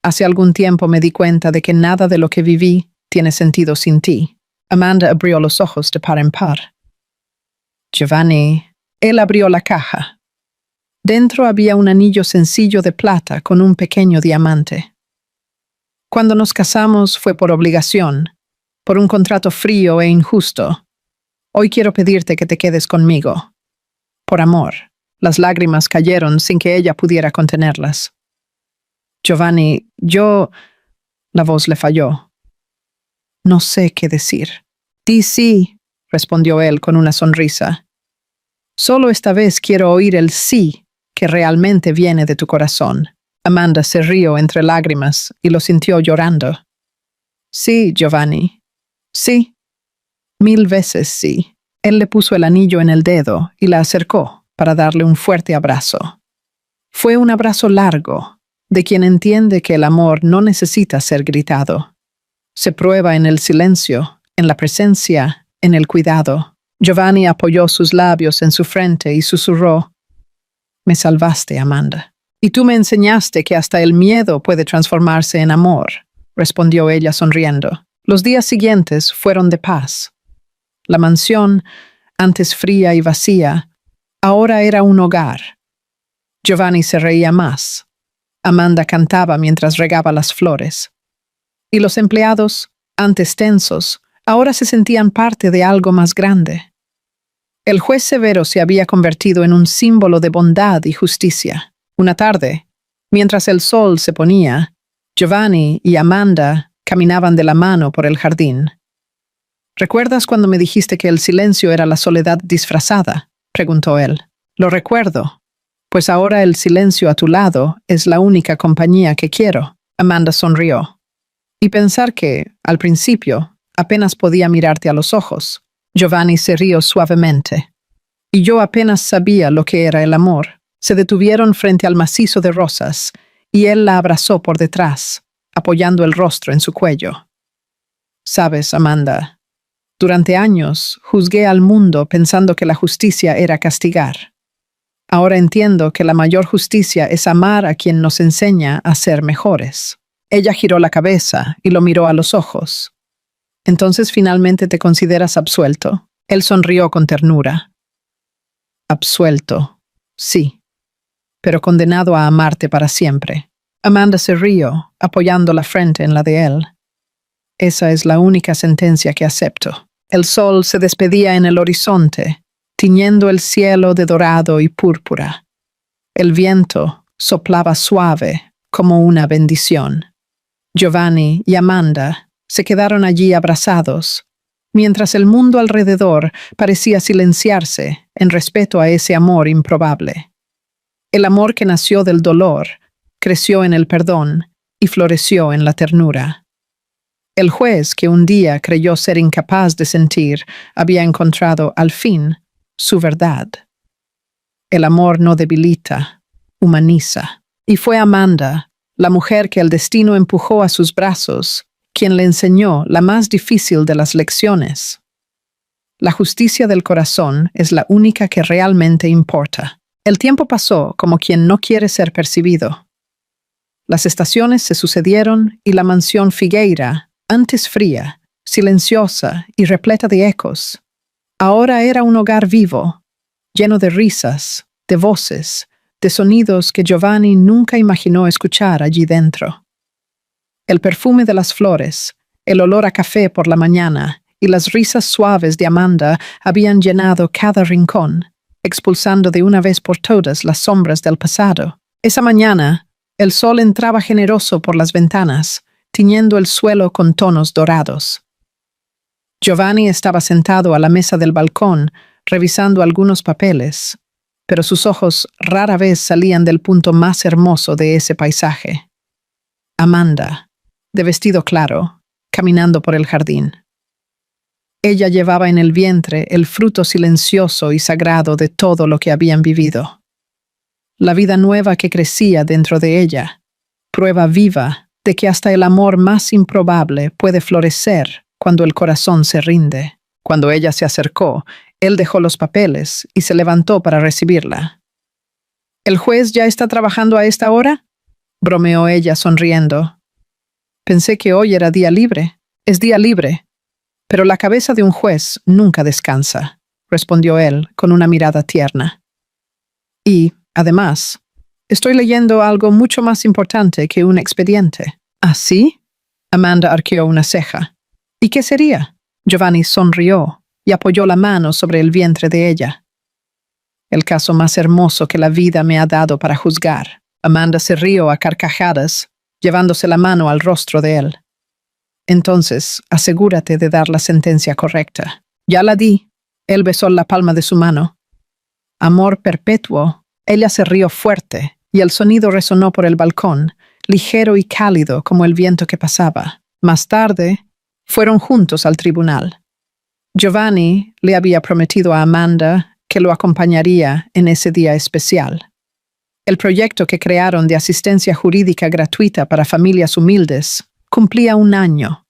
Hace algún tiempo me di cuenta de que nada de lo que viví tiene sentido sin ti. Amanda abrió los ojos de par en par. Giovanni, él abrió la caja. Dentro había un anillo sencillo de plata con un pequeño diamante. Cuando nos casamos fue por obligación, por un contrato frío e injusto. Hoy quiero pedirte que te quedes conmigo. Por amor. Las lágrimas cayeron sin que ella pudiera contenerlas. Giovanni, La voz le falló. No sé qué decir. Di sí, respondió él con una sonrisa. Solo esta vez quiero oír el sí que realmente viene de tu corazón. Amanda se rió entre lágrimas y lo sintió llorando. Sí, Giovanni. Sí. 1000 veces sí. Él le puso el anillo en el dedo y la acercó para darle un fuerte abrazo. Fue un abrazo largo, de quien entiende que el amor no necesita ser gritado. Se prueba en el silencio, en la presencia, en el cuidado. Giovanni apoyó sus labios en su frente y susurró: Me salvaste, Amanda. Y tú me enseñaste que hasta el miedo puede transformarse en amor, respondió ella sonriendo. Los días siguientes fueron de paz. La mansión, antes fría y vacía, ahora era un hogar. Giovanni se reía más. Amanda cantaba mientras regaba las flores. Y los empleados, antes tensos, ahora se sentían parte de algo más grande. El juez severo se había convertido en un símbolo de bondad y justicia. Una tarde, mientras el sol se ponía, Giovanni y Amanda Caminaban de la mano por el jardín. ¿Recuerdas cuando me dijiste que el silencio era la soledad disfrazada?, preguntó él. Lo recuerdo. Pues ahora el silencio a tu lado es la única compañía que quiero. Amanda sonrió. Y pensar que, al principio, apenas podía mirarte a los ojos. Giovanni se rió suavemente. Y yo apenas sabía lo que era el amor. Se detuvieron frente al macizo de rosas, y él la abrazó por detrás, apoyando el rostro en su cuello. Sabes, Amanda, durante años juzgué al mundo pensando que la justicia era castigar. Ahora entiendo que la mayor justicia es amar a quien nos enseña a ser mejores. Ella giró la cabeza y lo miró a los ojos. ¿Entonces finalmente te consideras absuelto? Él sonrió con ternura. Absuelto, sí, pero condenado a amarte para siempre. Amanda se rió, apoyando la frente en la de él. Esa es la única sentencia que acepto. El sol se despedía en el horizonte, tiñendo el cielo de dorado y púrpura. El viento soplaba suave como una bendición. Giovanni y Amanda se quedaron allí abrazados, mientras el mundo alrededor parecía silenciarse en respeto a ese amor improbable. El amor que nació del dolor, creció en el perdón y floreció en la ternura. El juez, que un día creyó ser incapaz de sentir, había encontrado, al fin, su verdad. El amor no debilita, humaniza. Y fue Amanda, la mujer que el destino empujó a sus brazos, quien le enseñó la más difícil de las lecciones. La justicia del corazón es la única que realmente importa. El tiempo pasó como quien no quiere ser percibido. Las estaciones se sucedieron y la mansión Figueira, antes fría, silenciosa y repleta de ecos, ahora era un hogar vivo, lleno de risas, de voces, de sonidos que Giovanni nunca imaginó escuchar allí dentro. El perfume de las flores, el olor a café por la mañana y las risas suaves de Amanda habían llenado cada rincón, expulsando de una vez por todas las sombras del pasado. Esa mañana, el sol entraba generoso por las ventanas, tiñendo el suelo con tonos dorados. Giovanni estaba sentado a la mesa del balcón, revisando algunos papeles, pero sus ojos rara vez salían del punto más hermoso de ese paisaje. Amanda, de vestido claro, caminando por el jardín. Ella llevaba en el vientre el fruto silencioso y sagrado de todo lo que habían vivido. La vida nueva que crecía dentro de ella, prueba viva de que hasta el amor más improbable puede florecer cuando el corazón se rinde. Cuando ella se acercó, él dejó los papeles y se levantó para recibirla. ¿El juez ya está trabajando a esta hora?, bromeó ella sonriendo. Pensé que hoy era día libre. Es día libre. Pero la cabeza de un juez nunca descansa, respondió él con una mirada tierna. Y, además, estoy leyendo algo mucho más importante que un expediente. ¿Ah, sí? Amanda arqueó una ceja. ¿Y qué sería? Giovanni sonrió y apoyó la mano sobre el vientre de ella. El caso más hermoso que la vida me ha dado para juzgar. Amanda se rió a carcajadas, llevándose la mano al rostro de él. Entonces, asegúrate de dar la sentencia correcta. Ya la di. Él besó la palma de su mano. Amor perpetuo. Ella se rió fuerte, y el sonido resonó por el balcón, ligero y cálido como el viento que pasaba. Más tarde, fueron juntos al tribunal. Giovanni le había prometido a Amanda que lo acompañaría en ese día especial. El proyecto que crearon de asistencia jurídica gratuita para familias humildes cumplía 1 año.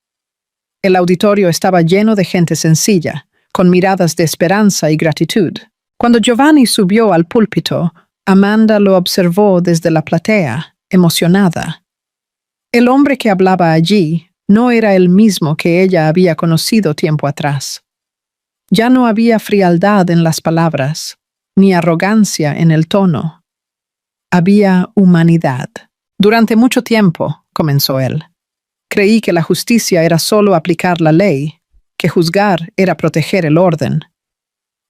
El auditorio estaba lleno de gente sencilla, con miradas de esperanza y gratitud. Cuando Giovanni subió al púlpito, Amanda lo observó desde la platea, emocionada. El hombre que hablaba allí no era el mismo que ella había conocido tiempo atrás. Ya no había frialdad en las palabras, ni arrogancia en el tono. Había humanidad. Durante mucho tiempo, comenzó él, creí que la justicia era solo aplicar la ley, que juzgar era proteger el orden.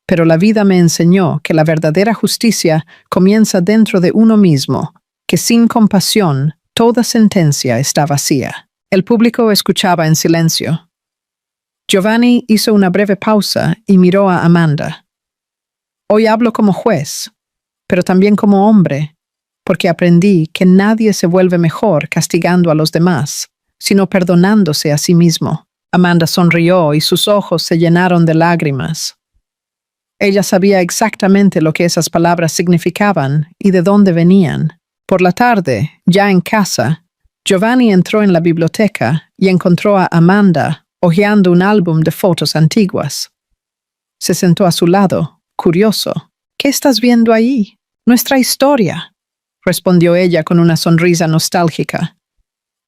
Pero la vida me enseñó que la verdadera justicia comienza dentro de uno mismo, que sin compasión toda sentencia está vacía. El público escuchaba en silencio. Giovanni hizo una breve pausa y miró a Amanda. Hoy hablo como juez, pero también como hombre, porque aprendí que nadie se vuelve mejor castigando a los demás, sino perdonándose a sí mismo. Amanda sonrió y sus ojos se llenaron de lágrimas. Ella sabía exactamente lo que esas palabras significaban y de dónde venían. Por la tarde, ya en casa, Giovanni entró en la biblioteca y encontró a Amanda hojeando un álbum de fotos antiguas. Se sentó a su lado, curioso. «¿Qué estás viendo ahí?» «Nuestra historia», respondió ella con una sonrisa nostálgica,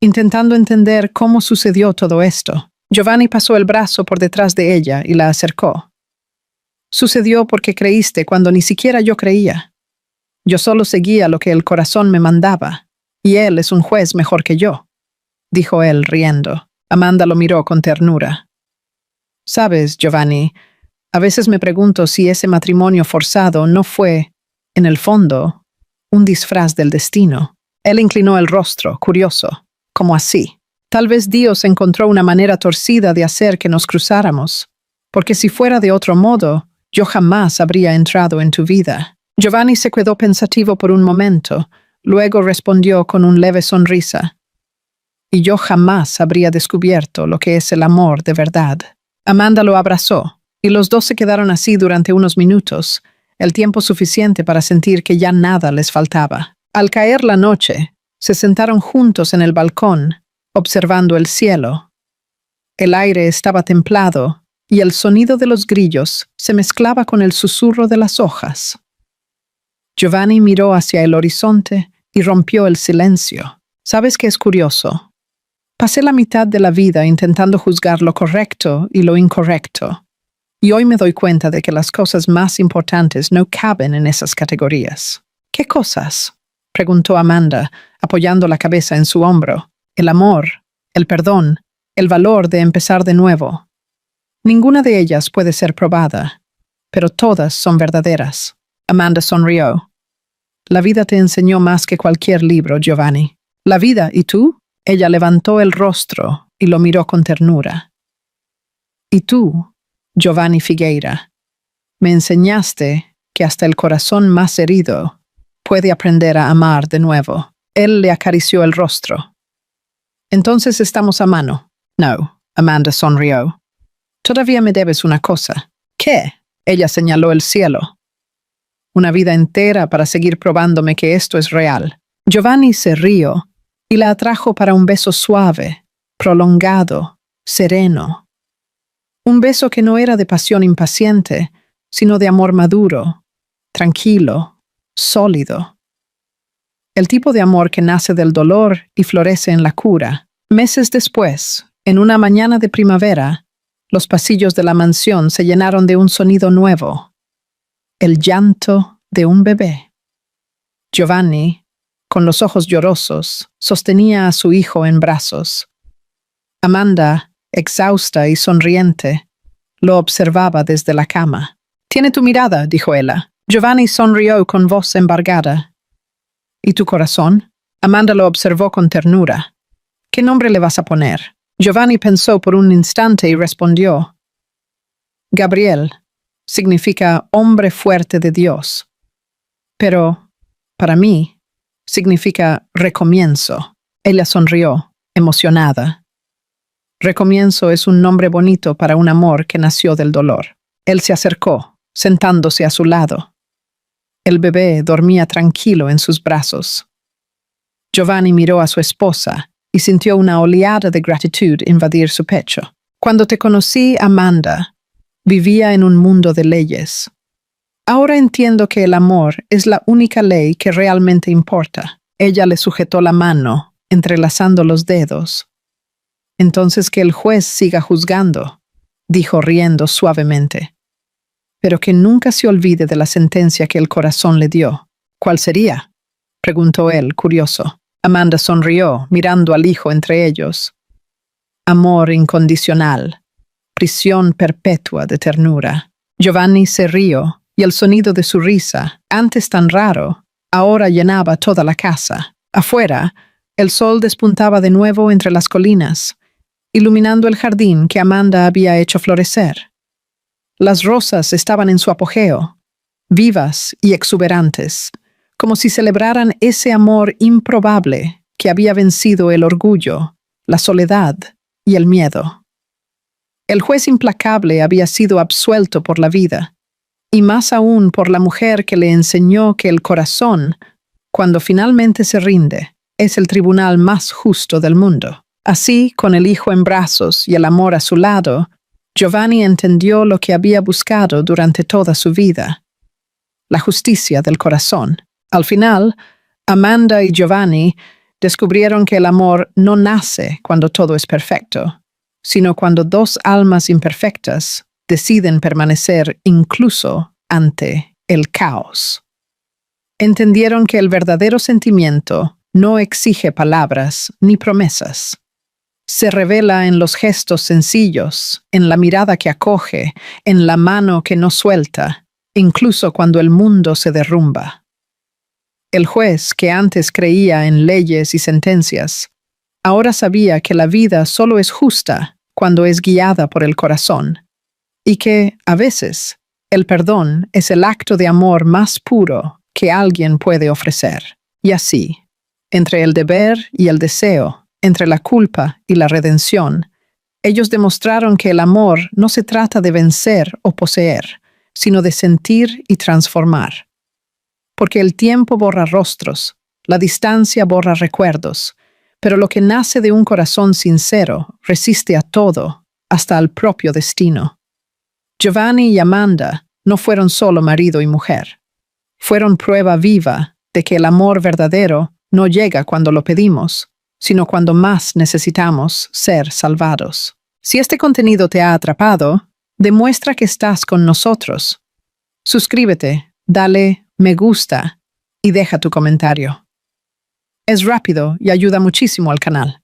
intentando entender cómo sucedió todo esto. Giovanni pasó el brazo por detrás de ella y la acercó. «Sucedió porque creíste cuando ni siquiera yo creía. Yo solo seguía lo que el corazón me mandaba, y él es un juez mejor que yo», dijo él riendo. Amanda lo miró con ternura. «Sabes, Giovanni, a veces me pregunto si ese matrimonio forzado no fue, en el fondo, un disfraz del destino». Él inclinó el rostro, curioso, como así. «Tal vez Dios encontró una manera torcida de hacer que nos cruzáramos, porque si fuera de otro modo, yo jamás habría entrado en tu vida». Giovanni se quedó pensativo por un momento, luego respondió con una leve sonrisa. «Y yo jamás habría descubierto lo que es el amor de verdad». Amanda lo abrazó, y los dos se quedaron así durante unos minutos, el tiempo suficiente para sentir que ya nada les faltaba. Al caer la noche, se sentaron juntos en el balcón, observando el cielo. El aire estaba templado, y el sonido de los grillos se mezclaba con el susurro de las hojas. Giovanni miró hacia el horizonte y rompió el silencio. «¿Sabes qué es curioso? Pasé la mitad de la vida intentando juzgar lo correcto y lo incorrecto, y hoy me doy cuenta de que las cosas más importantes no caben en esas categorías». «¿Qué cosas?», preguntó Amanda, apoyando la cabeza en su hombro. «El amor, el perdón, el valor de empezar de nuevo. Ninguna de ellas puede ser probada, pero todas son verdaderas». Amanda sonrió. «La vida te enseñó más que cualquier libro, Giovanni». «¿La vida y tú?» Ella levantó el rostro y lo miró con ternura. «Y tú, Giovanni Figueira, me enseñaste que hasta el corazón más herido puede aprender a amar de nuevo». Él le acarició el rostro. «Entonces estamos a mano». «No», Amanda sonrió. «Todavía me debes una cosa». «¿Qué?». Ella señaló el cielo. «Una vida entera para seguir probándome que esto es real». Giovanni se rió y la atrajo para un beso suave, prolongado, sereno. Un beso que no era de pasión impaciente, sino de amor maduro, tranquilo, sólido. El tipo de amor que nace del dolor y florece en la cura. Meses después, en una mañana de primavera, los pasillos de la mansión se llenaron de un sonido nuevo: el llanto de un bebé. Giovanni, con los ojos llorosos, sostenía a su hijo en brazos. Amanda, exhausta y sonriente, lo observaba desde la cama. «Tiene tu mirada», dijo ella. Giovanni sonrió con voz embargada. «¿Y tu corazón?». Amanda lo observó con ternura. «¿Qué nombre le vas a poner?». Giovanni pensó por un instante y respondió: «Gabriel significa hombre fuerte de Dios. Pero, para mí, significa recomienzo». Ella sonrió, emocionada. «Recomienzo es un nombre bonito para un amor que nació del dolor». Él se acercó, sentándose a su lado. El bebé dormía tranquilo en sus brazos. Giovanni miró a su esposa y sintió una oleada de gratitud invadir su pecho. «Cuando te conocí, Amanda, vivía en un mundo de leyes. Ahora entiendo que el amor es la única ley que realmente importa». Ella le sujetó la mano, entrelazando los dedos. «Entonces que el juez siga juzgando», dijo riendo suavemente. «Pero que nunca se olvide de la sentencia que el corazón le dio». «¿Cuál sería?», preguntó él, curioso. Amanda sonrió, mirando al hijo entre ellos. «Amor incondicional, prisión perpetua de ternura». Giovanni se rió, y el sonido de su risa, antes tan raro, ahora llenaba toda la casa. Afuera, El sol despuntaba de nuevo entre las colinas, iluminando el jardín que Amanda había hecho florecer. Las rosas estaban en su apogeo, vivas y exuberantes, como si celebraran ese amor improbable que había vencido el orgullo, la soledad y el miedo. El juez implacable había sido absuelto por la vida, y más aún por la mujer que le enseñó que el corazón, cuando finalmente se rinde, es el tribunal más justo del mundo. Así, con el hijo en brazos y el amor a su lado, Giovanni entendió lo que había buscado durante toda su vida: la justicia del corazón. Al final, Amanda y Giovanni descubrieron que el amor no nace cuando todo es perfecto, sino cuando dos almas imperfectas deciden permanecer incluso ante el caos. Entendieron que el verdadero sentimiento no exige palabras ni promesas. Se revela en los gestos sencillos, en la mirada que acoge, en la mano que no suelta, incluso cuando el mundo se derrumba. El juez, que antes creía en leyes y sentencias, ahora sabía que la vida solo es justa cuando es guiada por el corazón, y que, a veces, el perdón es el acto de amor más puro que alguien puede ofrecer. Y así, entre el deber y el deseo, entre la culpa y la redención, ellos demostraron que el amor no se trata de vencer o poseer, sino de sentir y transformar. Porque el tiempo borra rostros, la distancia borra recuerdos, pero lo que nace de un corazón sincero resiste a todo, hasta al propio destino. Giovanni y Amanda no fueron solo marido y mujer. Fueron prueba viva de que el amor verdadero no llega cuando lo pedimos, sino cuando más necesitamos ser salvados. Si este contenido te ha atrapado, demuestra que estás con nosotros. Suscríbete, dale me gusta y deja tu comentario. Es rápido y ayuda muchísimo al canal.